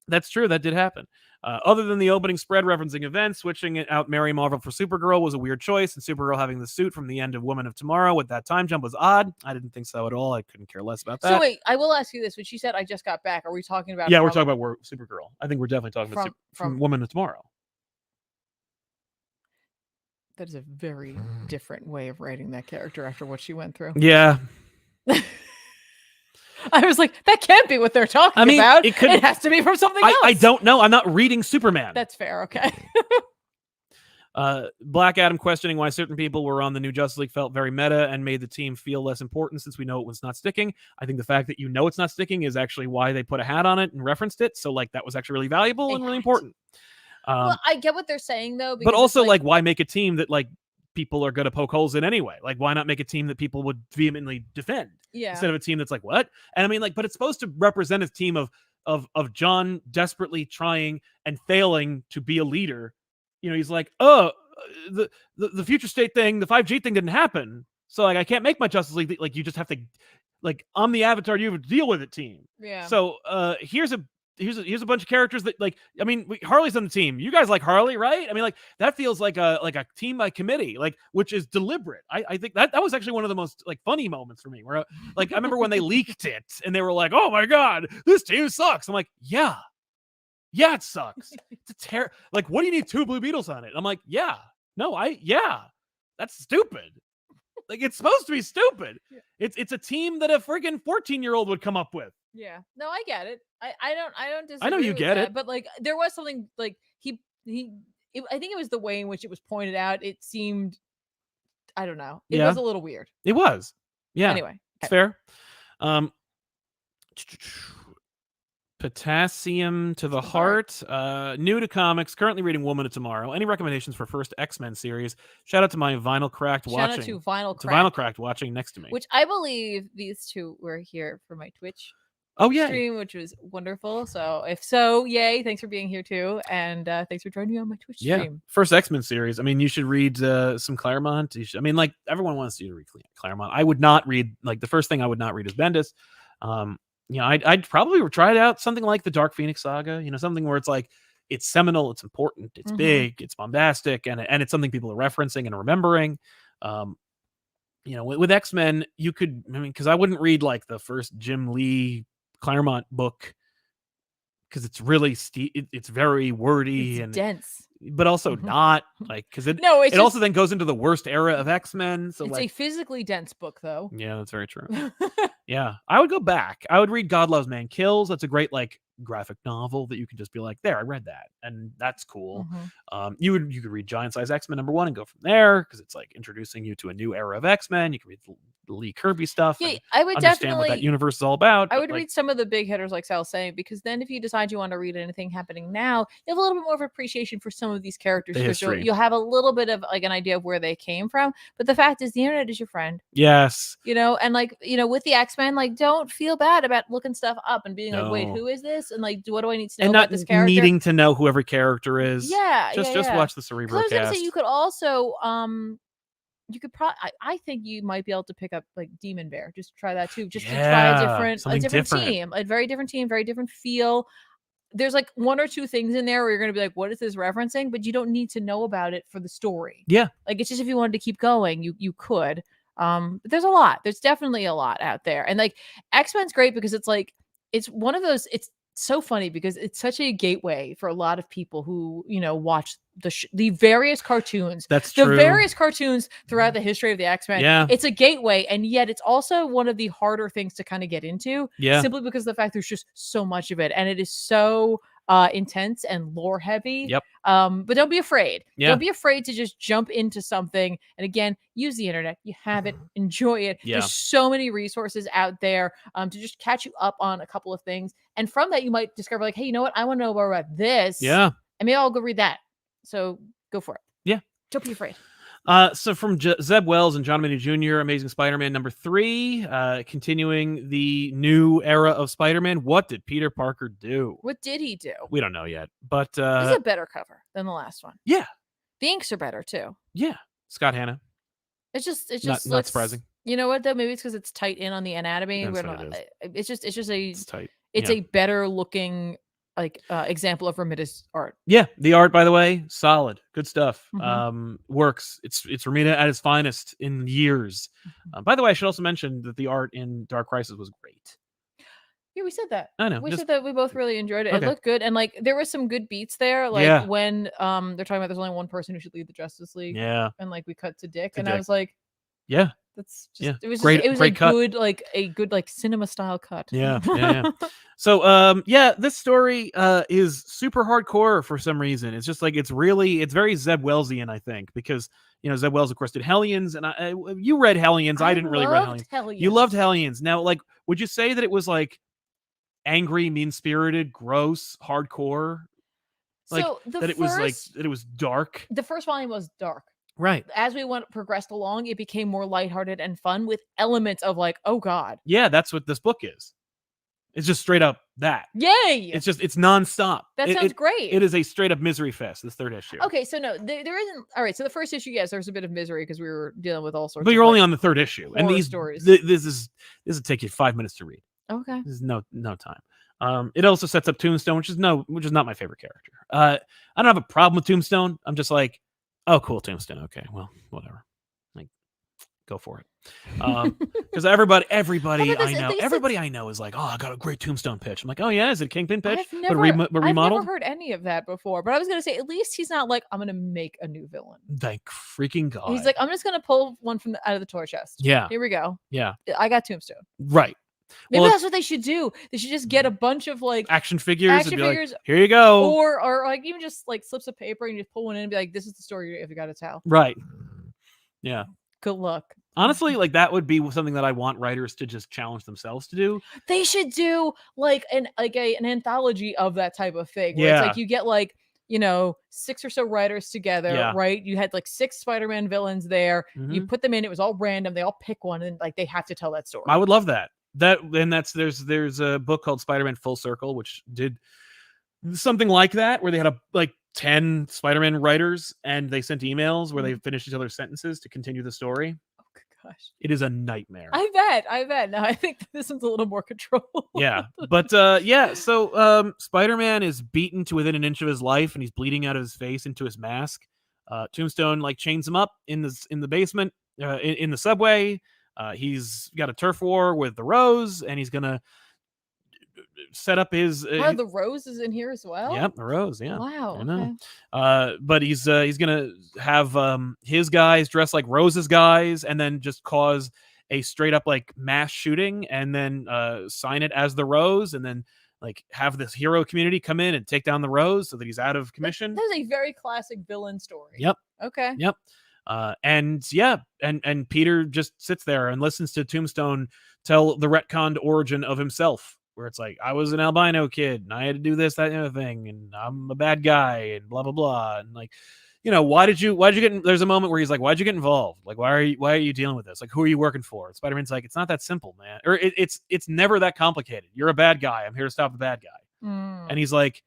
That's true. That did happen. Other than the opening spread referencing events, switching out Mary Marvel for Supergirl was a weird choice, and Supergirl having the suit from the end of Woman of Tomorrow with that time jump was odd. I didn't think so at all. I couldn't care less about that. So wait, I will ask you this. When she said I just got back, are we talking about... Yeah, we're talking about Supergirl. I think we're definitely talking about from Woman of Tomorrow. That is a very different way of writing that character after what she went through. Yeah. I was like, that can't be what they're talking about. It has to be from something else. I don't know. I'm not reading Superman. That's fair. Okay. Black Adam questioning why certain people were on the new Justice League felt very meta and made the team feel less important since we know it was not sticking. I think the fact that you know it's not sticking is actually why they put a hat on it and referenced it. So like that was actually really valuable and really important. Well, I get what they're saying though. But also like why make a team that like people are going to poke holes in anyway? Like, why not make a team that people would vehemently defend instead of a team that's like, what? And I mean, like, but it's supposed to represent a team of John desperately trying and failing to be a leader. You know, he's like, oh, the future state thing, the 5G thing didn't happen. So like, I can't make my Justice League. Like, you just have to, like, I'm the Avatar, you have to deal with it team. Yeah. So here's a bunch of characters that like, I mean, Harley's on the team. You guys like Harley, right? I mean, like that feels like a team by committee, like, which is deliberate. I think that was actually one of the most like funny moments for me where like, I remember when they leaked it and they were like, oh my God, this team sucks. I'm like, yeah, it sucks. It's a like, what do you need 2 Blue Beetles on it? I'm like, that's stupid. Like, it's supposed to be stupid. Yeah. It's a team that a friggin' 14-year-old would come up with. Yeah. No, I get it. I don't disagree. I know you get it. But like there was something like I think it was the way in which it was pointed out. It seemed, I don't know. It was a little weird. It was. Yeah. Anyway. It's fair. Potassium to the Heart. New to comics. Currently reading Woman of Tomorrow. Any recommendations for first X-Men series? Shout out to my Vinyl Cracked watching. Shout out to Vinyl To Cracked. Vinyl Cracked watching next to me. Which I believe these two were here for my Twitch stream, which was wonderful. So if so, yay! Thanks for being here too, and thanks for joining me on my Twitch stream. First X-Men series. I mean, you should read some Claremont. I mean, like everyone wants you to read Claremont. I would not read the first thing I would not read is Bendis. I'd probably try out something like the Dark Phoenix Saga. Something where it's like it's seminal, it's important, it's big, it's bombastic, and it's something people are referencing and remembering. With X-Men, you could. I mean, because I wouldn't read like the first Jim Lee Claremont book because it's really it's very wordy and dense, but also not like because it also then goes into the worst era of X-Men. So it's a physically dense book, though. Yeah, that's very true. Yeah, I would go back. I would read God Loves Man Kills. That's a great like graphic novel that you can just be like, there, I read that, and that's cool. You could read Giant Size X-Men #1 and go from there because it's like introducing you to a new era of X-Men. You can read the Lee Kirby stuff. Yeah, I would understand definitely what that universe is all about. I would read some of the big hitters, like Sal's saying, because then if you decide you want to read anything happening now, you have a little bit more of appreciation for some of these characters. Because you'll have a little bit of like an idea of where they came from. But the fact is, the internet is your friend. Yes. And like with the X-Men, like don't feel bad about looking stuff up and being like, wait, who is this? And like, what do I need to know about this character? Needing to know who every character is. Yeah. Just watch the Cerebro cast. I was gonna say you could also you could probably I think you might be able to pick up like Demon Bear. Just try that too. Just to try a different team. A very different team, very different feel. There's like one or two things in there where you're gonna be like, what is this referencing? But you don't need to know about it for the story. Yeah. Like it's just if you wanted to keep going, you could. But there's a lot. There's definitely a lot out there. And like X-Men's great because it's like it's one of those so funny because it's such a gateway for a lot of people who watch the various cartoons. That's true. The various cartoons throughout the history of the X-Men. Yeah, it's a gateway, and yet it's also one of the harder things to kind of get into. Yeah, simply because of the fact there's just so much of it, and it is so intense and lore heavy. Yep. But don't be afraid. Yeah. Don't be afraid to just jump into something. And again, use the internet. You have it. Enjoy it. Yeah. There's so many resources out there to just catch you up on a couple of things. And from that, you might discover like, hey, you know what? I want to know more about this. Yeah. And maybe I'll go read that. So go for it. Yeah. Don't be afraid. So from Zeb Wells and John Romita Jr., Amazing Spider-Man #3, continuing the new era of Spider-Man. What did Peter Parker do? What did he do? We don't know yet, but this is a better cover than the last one. Yeah, the inks are better too. Yeah, Scott Hanna. It's just not surprising. You know what though? Maybe it's because it's tight in on the anatomy. It's just it's tight. It's a better looking example of Romita's art. Yeah, the art, by the way, solid, good stuff. Works. It's Romita at his finest in years. By the way, I should also mention that the art in Dark Crisis was great. Yeah, we said that. I know. We said that we both really enjoyed it. Okay. It looked good, and like there were some good beats there. Like when they're talking about there's only one person who should lead the Justice League. Yeah. And like we cut to Dick, I was like, yeah. That's just it was great, it was great cut. a good cinema style cut. Yeah. So this story is super hardcore for some reason. It's just like it's very Zeb Wellsian, I think, because Zeb Wells of course did Hellions, and you read Hellions. I didn't really read Hellions. You loved Hellions. Now, like, would you say that it was like angry, mean-spirited, gross, hardcore? Like so that it was dark. The first volume was dark. Right. As we progressed along, it became more lighthearted and fun with elements of like, oh God. Yeah, that's what this book is. It's just straight up that. Yay! It's nonstop. That sounds great. It is a straight up misery fest, this third issue. Okay, so no, there isn't. All right, so the first issue, yes, there's a bit of misery because we were dealing with all sorts. But you're only on the third issue, and these stories. This will take you 5 minutes to read. Okay. This is no time. It also sets up Tombstone, which is not my favorite character. I don't have a problem with Tombstone. I'm just like, oh, cool, Tombstone. Okay, well, whatever. Like, go for it. Because everybody I know is like, oh, I got a great Tombstone pitch. I'm like, oh yeah, is it a Kingpin pitch? I've never remodeled. heard any of that before. But I was gonna say, at least he's not like, I'm gonna make a new villain. Thank freaking God. He's like, I'm just gonna pull one out of the toy chest. Yeah. Here we go. Yeah. I got Tombstone. Right. Maybe that's what they should do. They should just get a bunch of like action figures. Like, here you go. Or like even just like slips of paper and you just pull one in and be like, this is the story you got to tell. Right. Yeah. Good luck. Honestly, like that would be something that I want writers to just challenge themselves to do. They should do like an anthology of that type of thing where it's Yeah. like you get like, 6 or so writers together, Yeah. right? You had like 6 Spider-Man villains there. You Mhm. put them in, it was all random. They all pick one and like they have to tell that story. I would love that. There's a book called Spider-Man Full Circle, which did something like that, where they had like 10 Spider-Man writers and they sent emails where they finished each other's sentences to continue the story. Oh gosh. It is a nightmare. I bet. No, I think this one's a little more controlled. Yeah. But so Spider-Man is beaten to within an inch of his life and he's bleeding out of his face into his mask. Tombstone like chains him up in the basement, in the subway. He's got a turf war with the Rose, and he's gonna set up his. Wow, the Rose is in here as well. Yep, the Rose. Yeah, Wow. I know. Okay. But he's gonna have his guys dress like Rose's guys, and then just cause a straight up like mass shooting, and then sign it as the Rose, and then like have this hero community come in and take down the Rose so that he's out of commission. That is a very classic villain story. Yep. Okay. Yep. And Peter just sits there and listens to Tombstone tell the retconned origin of himself, where it's like, I was an albino kid and I had to do this, that, and the other thing, and I'm a bad guy, and blah blah blah. And like, why did you get there's a moment where he's like, why'd you get involved? Like, why are you dealing with this? Like, who are you working for? And Spider-Man's like, it's not that simple, man. Or it's never that complicated. You're a bad guy. I'm here to stop the bad guy. And he's like,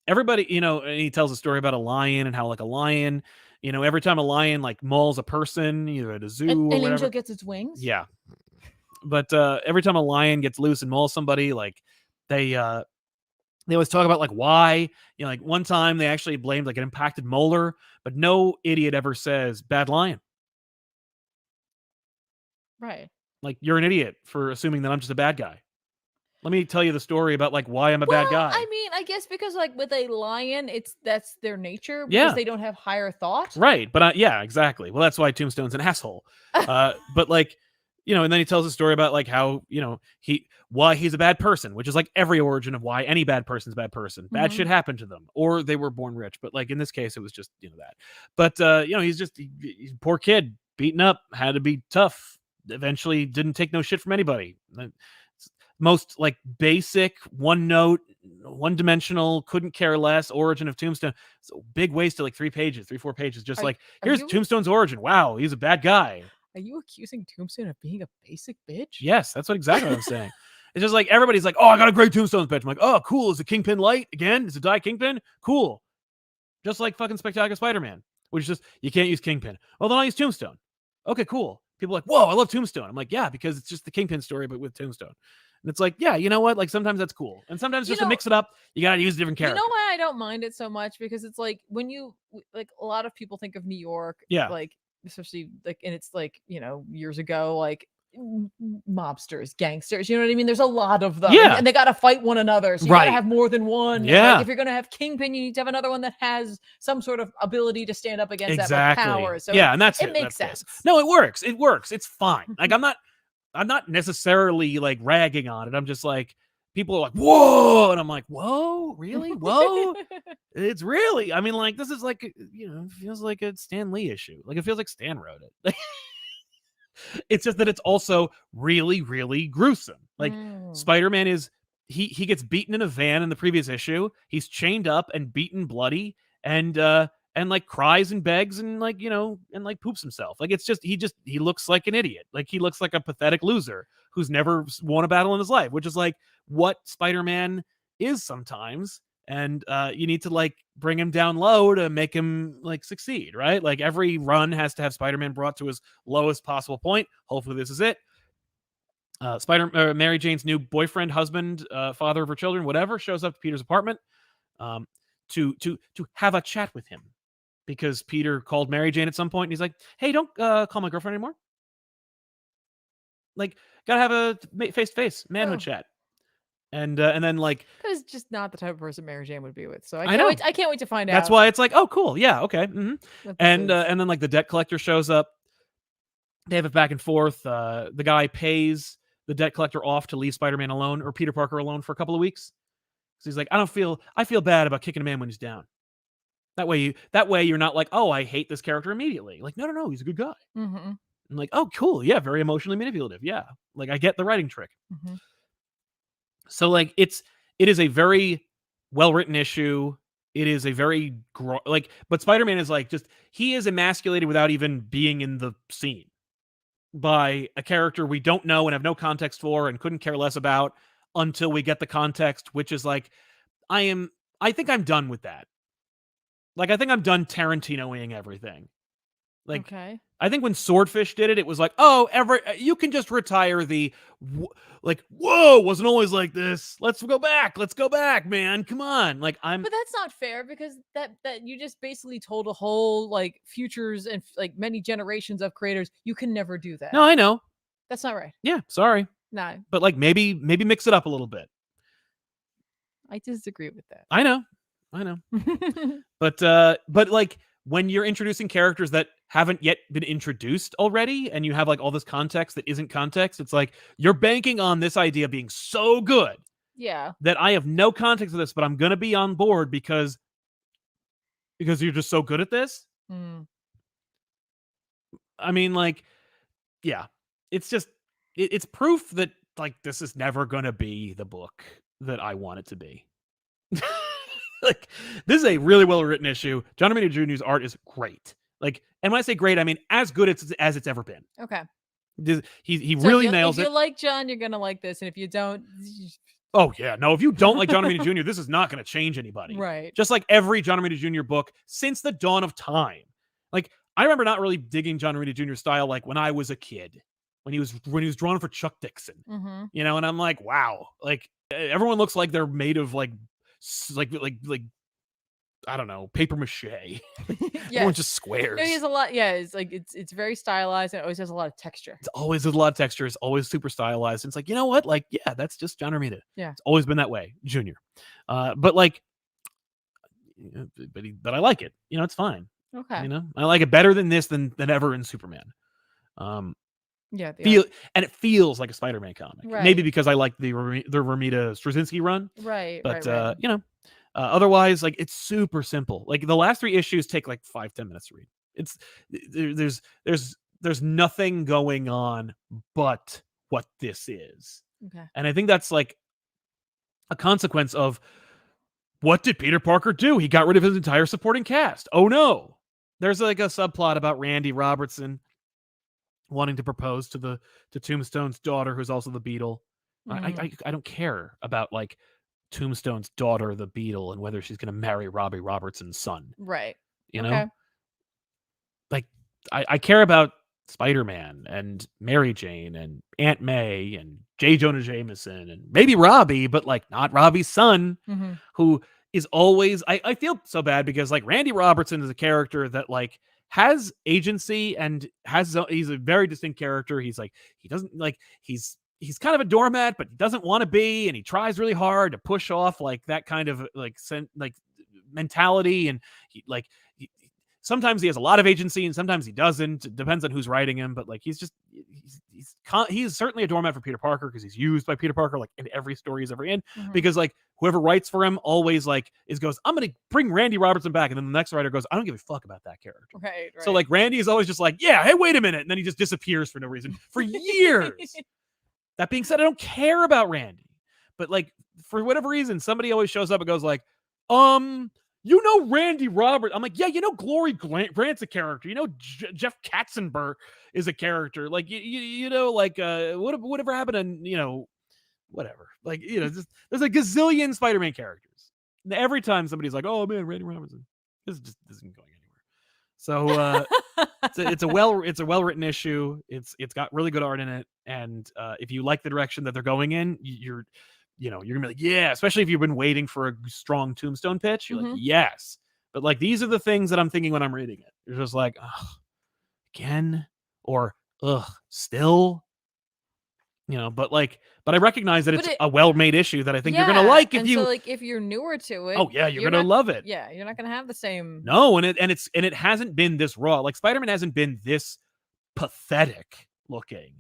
everybody, and he tells a story about a lion and how like a lion, every time a lion like mauls a person, either at a zoo or whatever, Angel gets its wings. yeah. But every time a lion gets loose and mauls somebody, like they always talk about like why, like one time they actually blamed like an impacted molar, but no idiot ever says bad lion. Right. Like, you're an idiot for assuming that I'm just a bad guy. Let me tell you the story about like why I'm a bad guy. I mean, I guess because like with a lion, that's their nature because Yeah. they don't have higher thought. Right. But yeah, exactly. Well, that's why Tombstone's an asshole. But like, and then he tells a story about like how, why he's a bad person, which is like every origin of why any bad person's a bad person. Bad shit happened to them, or they were born rich. But like in this case, it was just, that. But, he's just he's a poor kid, beaten up, had to be tough. Eventually didn't take no shit from anybody. Most like basic, one note, one dimensional, couldn't care less origin of Tombstone. So big waste to like 3, 4 pages. Just here's Tombstone's origin. Wow, he's a bad guy. Are you accusing Tombstone of being a basic bitch? Yes, that's exactly what I'm saying. It's just like everybody's like, oh, I got a great Tombstone bitch. I'm like, oh, cool. Is the Kingpin light again? Is it die Kingpin? Cool. Just like fucking Spectacular Spider-Man, which is just, you can't use Kingpin. Well, then I'll use Tombstone. Okay, cool. People are like, whoa, I love Tombstone. I'm like, yeah, because it's just the Kingpin story, but with Tombstone. And it's like, yeah, you know what? Like sometimes that's cool. And sometimes just to mix it up, you got to use a different character. You know why I don't mind it so much? Because it's like when you, like a lot of people think of New York, like, especially like, and it's like, years ago, like mobsters, gangsters, you know what I mean? There's a lot of them. Yeah. And they got to fight one another. So you got to have more than one. Yeah. Like if you're going to have Kingpin, you need to have another one that has some sort of ability to stand up against that power. So yeah, and that's it makes sense. No, it works. It works. It's fine. Like I'm not necessarily like ragging on it. I'm just like, people are like, whoa. And I'm like, whoa, really? Whoa. It's really, I mean, like, this is like, it feels like a Stan Lee issue. Like, it feels like Stan wrote it. It's just that it's also really, really gruesome. Like, Spider-Man is, he gets beaten in a van in the previous issue. He's chained up and beaten bloody and like cries and begs and like, and like poops himself. Like, it's just, he looks like an idiot. Like, he looks like a pathetic loser who's never won a battle in his life, which is like what Spider-Man is sometimes. And you need to like bring him down low to make him like succeed, right? Like every run has to have Spider-Man brought to his lowest possible point. Hopefully this is it. Mary Jane's new boyfriend, husband, father of her children, whatever, shows up to Peter's apartment to have a chat with him, because Peter called Mary Jane at some point and he's like, hey, don't call my girlfriend anymore. Like, gotta have a face-to-face manhood chat. And then like, because just not the type of person Mary Jane would be with. So I can't wait to find out. That's why it's like, oh, cool, yeah, okay. Mm-hmm. And then like the debt collector shows up. They have it back and forth. The guy pays the debt collector off to leave Spider-Man alone, or Peter Parker alone, for a couple of weeks. So he's like, I feel bad about kicking a man when he's down. That way you're not like, oh, I hate this character immediately. Like, no, he's a good guy. Mm-hmm. I'm like, oh, cool. Yeah, very emotionally manipulative. Yeah. Like, I get the writing trick. Mm-hmm. So, like, it is a very well-written issue. It is a very, but Spider-Man is like, he is emasculated without even being in the scene by a character we don't know and have no context for and couldn't care less about until we get the context, which is like, I think I'm done with that. Like, I think I'm done Tarantino-ing everything. Like, okay. I think when Swordfish did it, it was like, oh, you can just retire the, whoa, wasn't always like this. Let's go back, man. Come on. Like, But that's not fair, because that you just basically told a whole like futures and like many generations of creators. You can never do that. No, I know. That's not right. Yeah, sorry. No, But like, maybe mix it up a little bit. I disagree with that. I know. But like, when you're introducing characters that haven't yet been introduced already, and you have like all this context that isn't context, it's like you're banking on this idea being so good, Yeah, that I have no context of this, but I'm gonna be on board because you're just so good at this. I mean, like, yeah, it's just it's proof that like this is never gonna be the book that I want it to be. Like, this is a really well written issue. John Romita Jr.'s art is great. Like, and when I say great, I mean as good as it's ever been. okay. He So really nails it. If you like John, you're gonna like this, and if you don't, oh yeah, no. If you don't like John Romita Jr., this is not going to change anybody. right? Just like every John Romita Jr. book since the dawn of time. Like, I remember not really digging John Romita Jr. style like when I was a kid, when he was drawn for Chuck Dixon. Mm-hmm. You know, and I'm like, wow, like everyone looks like they're made of like I don't know, paper mache. Yeah, Everyone's just squares. No, he has a lot. Yeah, it's like it's very stylized, and it always has a lot of texture. It's always a lot of texture. It's always super stylized. And it's like, you know what? Like, yeah, that's just John Romita. Yeah, it's always been that way, Junior. But like, but I like it. You know, it's fine. Okay. You know, I like it better than this than ever in Superman. Yeah, and it feels like a Spider-Man comic. Right. Maybe because I like the Romita Straczynski run. Right. But right. You know, otherwise, like, it's super simple. Like, the last 3 issues take like 5-10 minutes to read. It's there's nothing going on but what this is. Okay. And I think that's like a consequence of, what did Peter Parker do? He got rid of his entire supporting cast. Oh no. There's like a subplot about Randy Robertson wanting to propose to Tombstone's daughter, who's also the Beetle. I don't care about like Tombstone's daughter, the Beetle, and whether she's going to marry Robbie Robertson's son. Right. You know? Like, I care about Spider-Man and Mary Jane and Aunt May and J. Jonah Jameson and maybe Robbie, but like not Robbie's son, who is always, I feel so bad because like Randy Robertson is a character that like has agency and he's a very distinct character. He's like, he doesn't like, he's kind of a doormat, but he doesn't want to be, and he tries really hard to push off like that kind of like mentality. And sometimes he has a lot of agency and sometimes he doesn't. It depends on who's writing him, but like he's certainly a doormat for Peter Parker because he's used by Peter Parker like in every story he's ever in, because like whoever writes for him always like goes, I'm going to bring Randy Robertson back, and then the next writer goes, I don't give a fuck about that character. Right. So like Randy is always just like, yeah, hey, wait a minute, and then he just disappears for no reason for years. That being said, I don't care about Randy, but like for whatever reason, somebody always shows up and goes like, you know Randy Robert. I'm like, yeah, you know Glory Grant's a character. You know Jeff Katzenberg is a character. Like you know, like whatever happened to, you know, whatever. Like, you know, there's a gazillion Spider-Man characters. And every time somebody's like, oh man, Randy Robertson, this just isn't going anywhere. So it's a well written issue. It's got really good art in it, and if you like the direction that they're going in, you're gonna be like, yeah, especially if you've been waiting for a strong Tombstone pitch, you're like, yes. But like, these are the things that I'm thinking when I'm reading it. You're just like, ugh, again, or ugh, still, you know. But I recognize that it's a well-made issue that I think you're gonna like if you like if you're newer to it. Oh yeah, you're gonna love it. Yeah, you're not gonna have the same. No, and it hasn't been this raw. Like, Spider-Man hasn't been this pathetic looking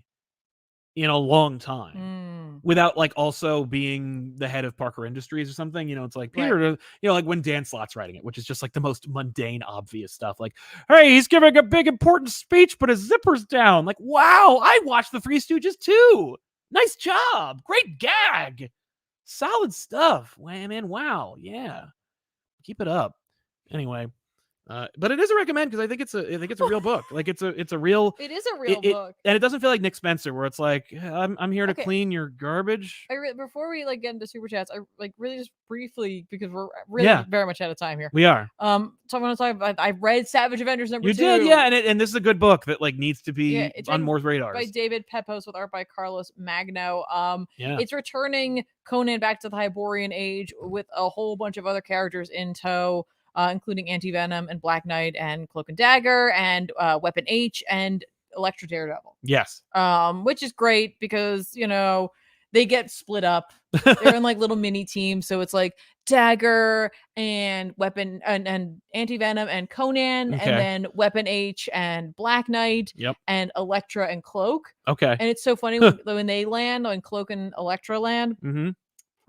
in a long time without like also being the head of Parker Industries or something. It's like Peter, like when Dan Slott's writing it, which is just like the most mundane, obvious stuff. Like, hey, he's giving a big important speech, but his zipper's down. Like, wow, I watched the Three Stooges too. Nice job. Great gag. Solid stuff. Man, wow. Yeah. Keep it up. Anyway. But it is a recommend because I think it's a real book. Like it's a real. It is a real book, and it doesn't feel like Nick Spencer, where it's like I'm here to clean your garbage. Before we like get into super chats, I like really just briefly, because we're really very much out of time here. We are. So I'm gonna talk about. I read Savage Avengers #2. You did, yeah, and this is a good book that like needs to be on more radars. By David Pepos with art by Carlos Magno. Yeah. It's returning Conan back to the Hyborian Age with a whole bunch of other characters in tow. Including Anti-Venom and Black Knight and Cloak and Dagger and Weapon H and Elektra Daredevil. Yes. Which is great because, they get split up. They're in like little mini teams. So it's like Dagger and Weapon and Anti-Venom and Conan, and then Weapon H and Black Knight and Elektra and Cloak. Okay. And it's so funny when they land, when Cloak and Elektra land. Mm-hmm.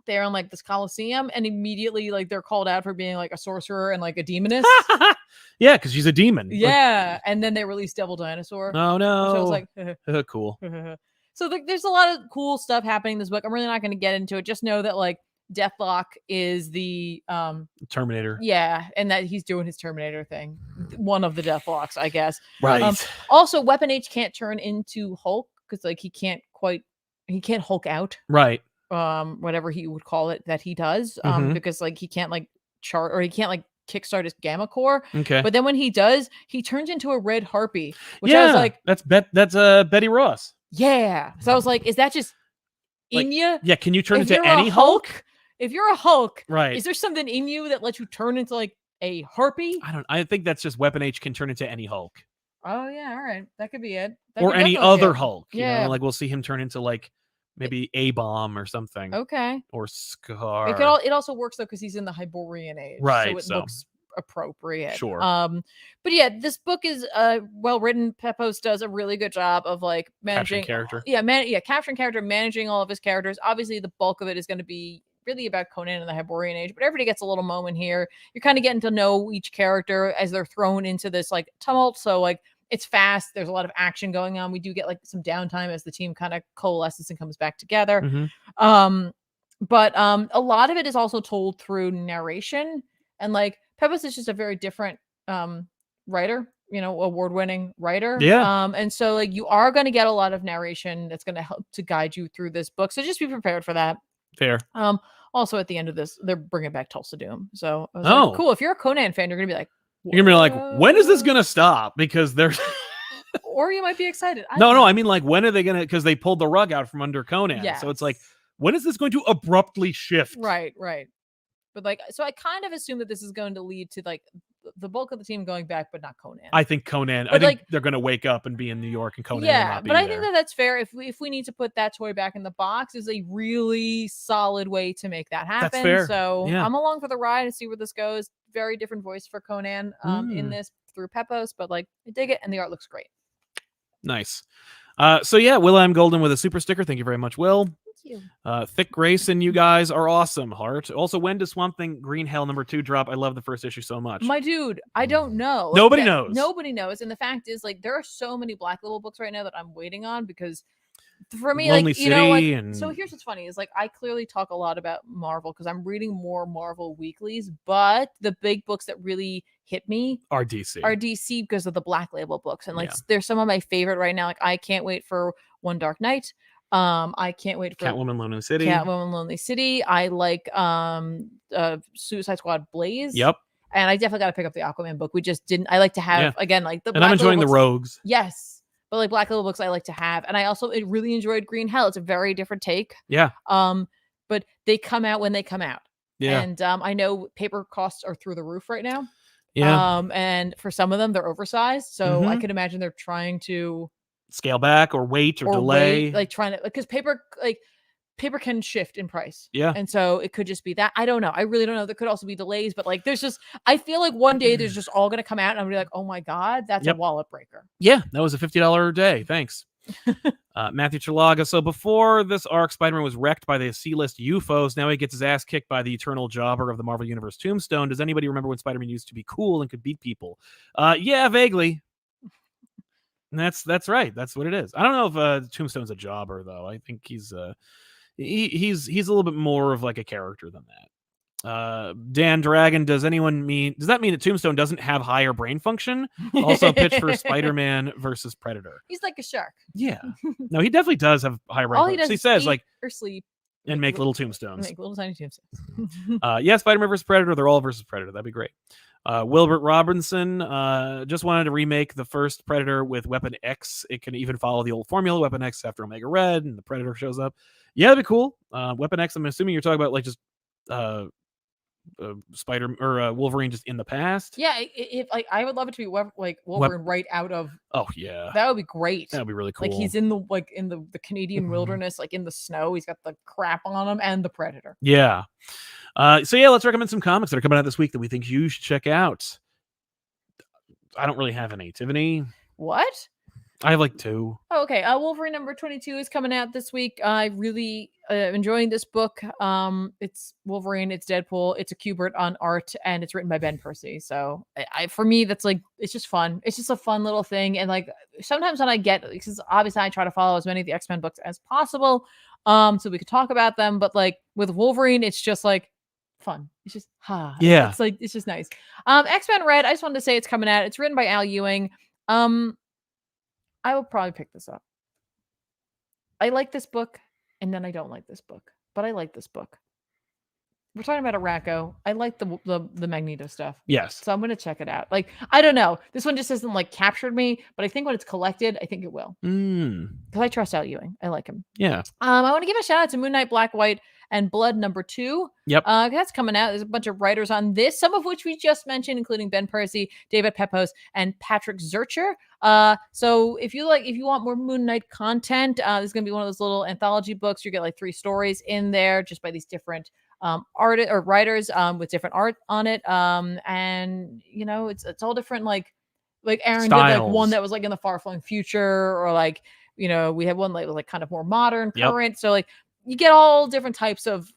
They're in like this Coliseum, and immediately like they're called out for being like a sorcerer and like a demoness. Yeah, because she's a demon. Yeah, and then they released Devil Dinosaur. Oh no! So I was like, cool. So there's a lot of cool stuff happening in this book. I'm really not going to get into it. Just know that like Deathlock is the Terminator. Yeah, and that he's doing his Terminator thing. One of the Deathlocks, I guess. Right. Also, Weapon H can't turn into Hulk because like he can't Hulk out. Right. Whatever he would call it that he does, because like he can't like chart, or he can't like kickstart his gamma core. Okay. But then when he does, he turns into a red harpy, which I was like, that's Betty Ross. Yeah. So I was like, is that just in you? Yeah. Can you turn into any Hulk? If you're a Hulk, right? Is there something in you that lets you turn into like a harpy? I think that's just Weapon H can turn into any Hulk. Oh yeah, all right, that could be it. Or any other Hulk. Yeah. Like we'll see him turn into like maybe A-Bomb or something. Okay. Or Scar. It also works though because he's in the Hyborian Age, right? So it looks appropriate. Sure. But yeah, this book is well written. Pepos does a really good job of like managing character. Capturing character, managing all of his characters. Obviously, the bulk of it is going to be really about Conan and the Hyborian Age, but everybody gets a little moment here. You're kind of getting to know each character as they're thrown into this like tumult. So like, it's fast. There's a lot of action going on. We do get like some downtime as the team kind of coalesces and comes back together. Mm-hmm. But a lot of it is also told through narration, and like Pepos is just a very different writer, award-winning writer. Yeah. And so like you are going to get a lot of narration that's going to help to guide you through this book. So just be prepared for that. Fair. Also at the end of this, they're bringing back Tulsa Doom. So I was like, cool. If you're a Conan fan, you're going to be like, you're gonna be like, when is this gonna stop? Because there's or you might be excited. No, I mean like, when are they gonna, because they pulled the rug out from under Conan. Yes. So it's like, when is this going to abruptly shift? Right. But like, so I kind of assume that this is going to lead to like the bulk of the team going back, but not Conan. I think Conan. I think they're gonna wake up and be in New York, and Conan will not be but I there. think that's fair. If we need to put that toy back in the box, is a really solid way to make that happen. That's fair. So yeah. I'm along for the ride and see where this goes. Very different voice for Conan in this through Pepos, but like I dig it, and the art looks great. Nice. So yeah, Will M. Golden with a super sticker. Thank you very much, Will. Thank you. Thick Grayson, you guys are awesome. Heart. Also, when does Swamp Thing Green Hell #2 drop? I love the first issue so much. My dude, I don't know. Nobody knows. Nobody knows. And the fact is, like, there are so many Black Label books right now that I'm waiting on because for me, Lonely like, City and... so here's what's funny is like I clearly talk a lot about Marvel because I'm reading more Marvel weeklies, but the big books that really hit me are DC because of the Black Label books. And like there's some of my favorite right now. Like I can't wait for One Dark Night. I can't wait for Catwoman Lonely City. I like Suicide Squad Blaze. Yep. And I definitely got to pick up the Aquaman book. We just didn't. I like to have again like the. And I'm enjoying the Rogues. Yes. But like Black Label books I like to have. And I also really enjoyed Green Hell. It's a very different take. Yeah. But they come out when they come out. Yeah. And I know paper costs are through the roof right now. Yeah. And for some of them they're oversized. So I could imagine they're trying to scale back or wait or delay. Like trying to, because paper can shift in price. Yeah. And so it could just be that. I don't know. I really don't know. There could also be delays, but like there's just, I feel like one day there's just all going to come out and I'm going to be like, oh my God, that's a wallet breaker. Yeah. That was a $50 day. Thanks. Matthew Chalaga. So before this arc, Spider-Man was wrecked by the C-list UFOs. Now he gets his ass kicked by the eternal jobber of the Marvel Universe, Tombstone. Does anybody remember when Spider-Man used to be cool and could beat people? Yeah, vaguely. And that's right. That's what it is. I don't know if Tombstone's a jobber though. I think he's he's a little bit more of like a character than that. Dan Dragon, does that mean that Tombstone doesn't have higher brain function? Also pitch for Spider-Man versus Predator. He's like a shark. Yeah. No, he definitely does have higher brain All he function. does He is says eat like or sleep and make little tombstones. Make little tiny tombstones. Yeah, Spider-Man versus Predator. They're all versus Predator. That'd be great. Wilbert Robinson just wanted to remake the first Predator with Weapon X. It can even follow the old formula. Weapon X after Omega Red, and the Predator shows up. Yeah, that'd be cool. Weapon X. I'm assuming you're talking about like just Spider or Wolverine just in the past. Yeah, if like I would love it to be like Wolverine right out of. Oh yeah, that would be great. That would be really cool. Like he's in the Canadian wilderness, like in the snow. He's got the crap on him and the Predator. Yeah. So yeah, let's recommend some comics that are coming out this week that we think you should check out. I don't really have any. Tiffany? What? I have like 2. Oh, okay. Wolverine number 22 is coming out this week. I really enjoying this book. It's Wolverine, it's Deadpool, it's a Kubert on art, and it's written by Ben Percy. So for me, that's like, it's just fun. It's just a fun little thing. And like sometimes when I get, because obviously I try to follow as many of the X-Men books as possible, so we could talk about them. But like with Wolverine, it's just like fun. It's just yeah. It's like it's just nice. X-Men Red. I just wanted to say it's coming out. It's written by Al Ewing. I will probably pick this up. I like this book, and then I don't like this book, but I like this book. We're talking about Araco. I like the Magneto stuff. Yes. So I'm going to check it out. Like, I don't know. This one just hasn't like captured me, but I think when it's collected, I think it will. Because I trust Al Ewing. I like him. Yeah. I want to give a shout out to Moon Knight, Black, White, and Blood number 2. Yep. That's coming out. There's a bunch of writers on this, some of which we just mentioned, including Ben Percy, David Pepose, and Patrick Zurcher. So if you want more Moon Knight content, this is going to be one of those little anthology books. You get like 3 stories in there just by these different artists or writers with different art on it. And you know, it's all different, like Aaron Styles. did like one that was like in the far-flung future, or like, you know, we have one that was like kind of more modern, current. So like you get all different types of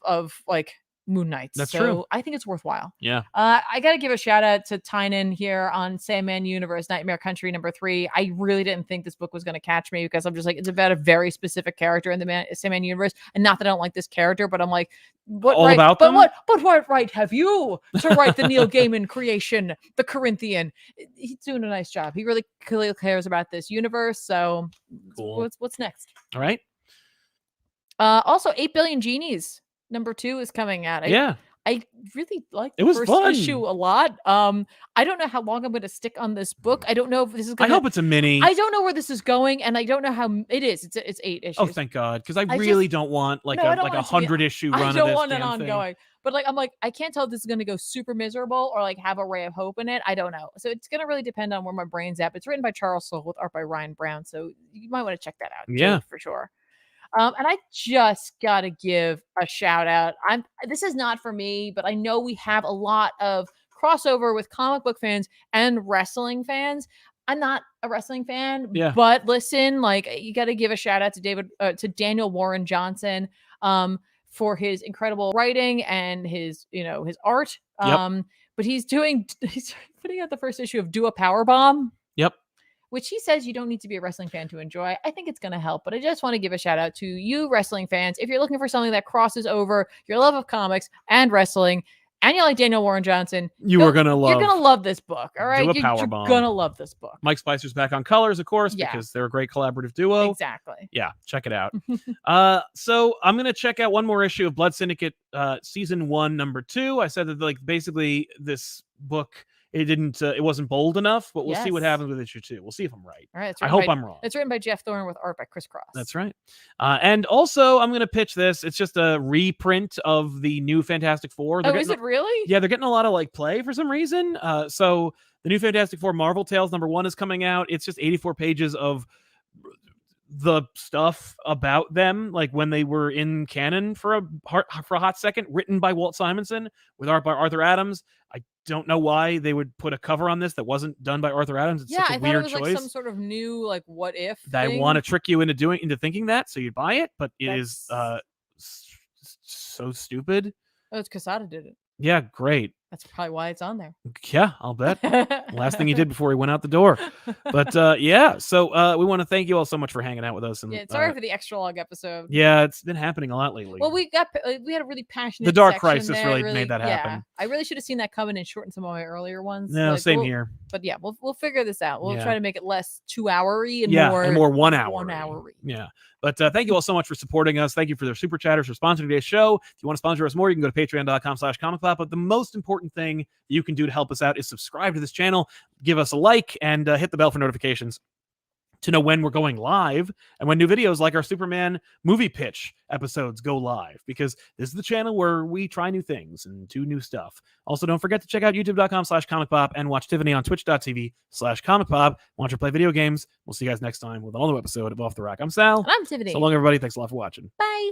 like Moon Knights. That's true. I think it's worthwhile. Yeah. I got to give a shout out to Tynan here on Sandman Universe, Nightmare Country number 3. I really didn't think this book was going to catch me because I'm just like, it's about a very specific character in the Sandman Universe. And not that I don't like this character, but I'm like, what all right? about but them? what right have you to write the Neil Gaiman creation, the Corinthian? He's doing a nice job. He really clearly cares about this universe. So cool. What's next? All right. Also 8 Billion Genies number 2 is coming out. I really like the first issue a lot. I don't know how long I'm going to stick on this book. I don't know if this is going to... I hope it's a mini. I don't know where this is going, and I don't know how it is. It's 8 issues. Oh, thank God. Because I really don't want like a 100-issue run of this. I don't want an ongoing. Thing. But like, I'm like, I can't tell if this is going to go super miserable or like have a ray of hope in it. I don't know. So it's going to really depend on where my brain's at. It's written by Charles Soule with art by Ryan Brown. So you might want to check that out. Yeah, too, for sure. And I just gotta give a shout out. This is not for me, but I know we have a lot of crossover with comic book fans and wrestling fans. I'm not a wrestling fan, but listen, like you got to give a shout out to Daniel Warren Johnson, for his incredible writing and his art. But he's putting out the first issue of Do a Power Bomb. Yep. Which he says you don't need to be a wrestling fan to enjoy. I think it's going to help, but I just want to give a shout out to you wrestling fans. If you're looking for something that crosses over your love of comics and wrestling, and you like Daniel Warren Johnson, you're going to love this book. All right. You're going to love this book. Mike Spicer's back on colors, of course, because they're a great collaborative duo. Exactly. Yeah. Check it out. So I'm going to check out one more issue of Blood Syndicate, season 1, number 2. I said that like basically this book, it wasn't bold enough, but we'll see what happens with issue 2. We'll see if I'm right. All right. I hope I'm wrong. It's written by Jeff Thorne with art by Chris Cross. That's right. And also I'm going to pitch this. It's just a reprint of the new Fantastic Four. Is it really? Yeah. They're getting a lot of like play for some reason. So the new Fantastic Four Marvel Tales number 1 is coming out. It's just 84 pages of the stuff about them, like when they were in canon for a hot second, written by Walt Simonson with art by Arthur Adams. I don't know why they would put a cover on this that wasn't done by Arthur Adams. It's such a I thought weird it was choice. like some sort of new like what if They thing. want to trick you into thinking that, so you'd buy it, but it is so stupid. Oh, it's Quesada did it. Yeah, great. That's probably why it's on there. Yeah, I'll bet. Last thing he did before he went out the door. But yeah, so we want to thank you all so much for hanging out with us. And yeah, sorry for the extra long episode. Yeah, it's been happening a lot lately. Well, we had a really passionate. The Dark section Crisis there, really made that happen. Yeah, I really should have seen that coming and shortened some of my earlier ones. No, same here. But yeah, we'll figure this out. We'll try to make it less 2-hour-y and more 1 hour. 1 hour. Yeah. But thank you all so much for supporting us. Thank you for their super chatters for sponsoring today's show. If you want to sponsor us more, you can go to patreon.com/ComicPop. But the most important thing you can do to help us out is subscribe to this channel, give us a like, and hit the bell for notifications to know when we're going live and when new videos like our Superman movie pitch episodes go live, because this is the channel where we try new things and do new stuff. Also, don't forget to check out youtube.com/ComicPop and watch Tiffany on twitch.tv/ComicPop. Watch her play video games. We'll see you guys next time with another episode of Off the Rack. I'm Sal. And I'm Tiffany. So long, everybody. Thanks a lot for watching. Bye.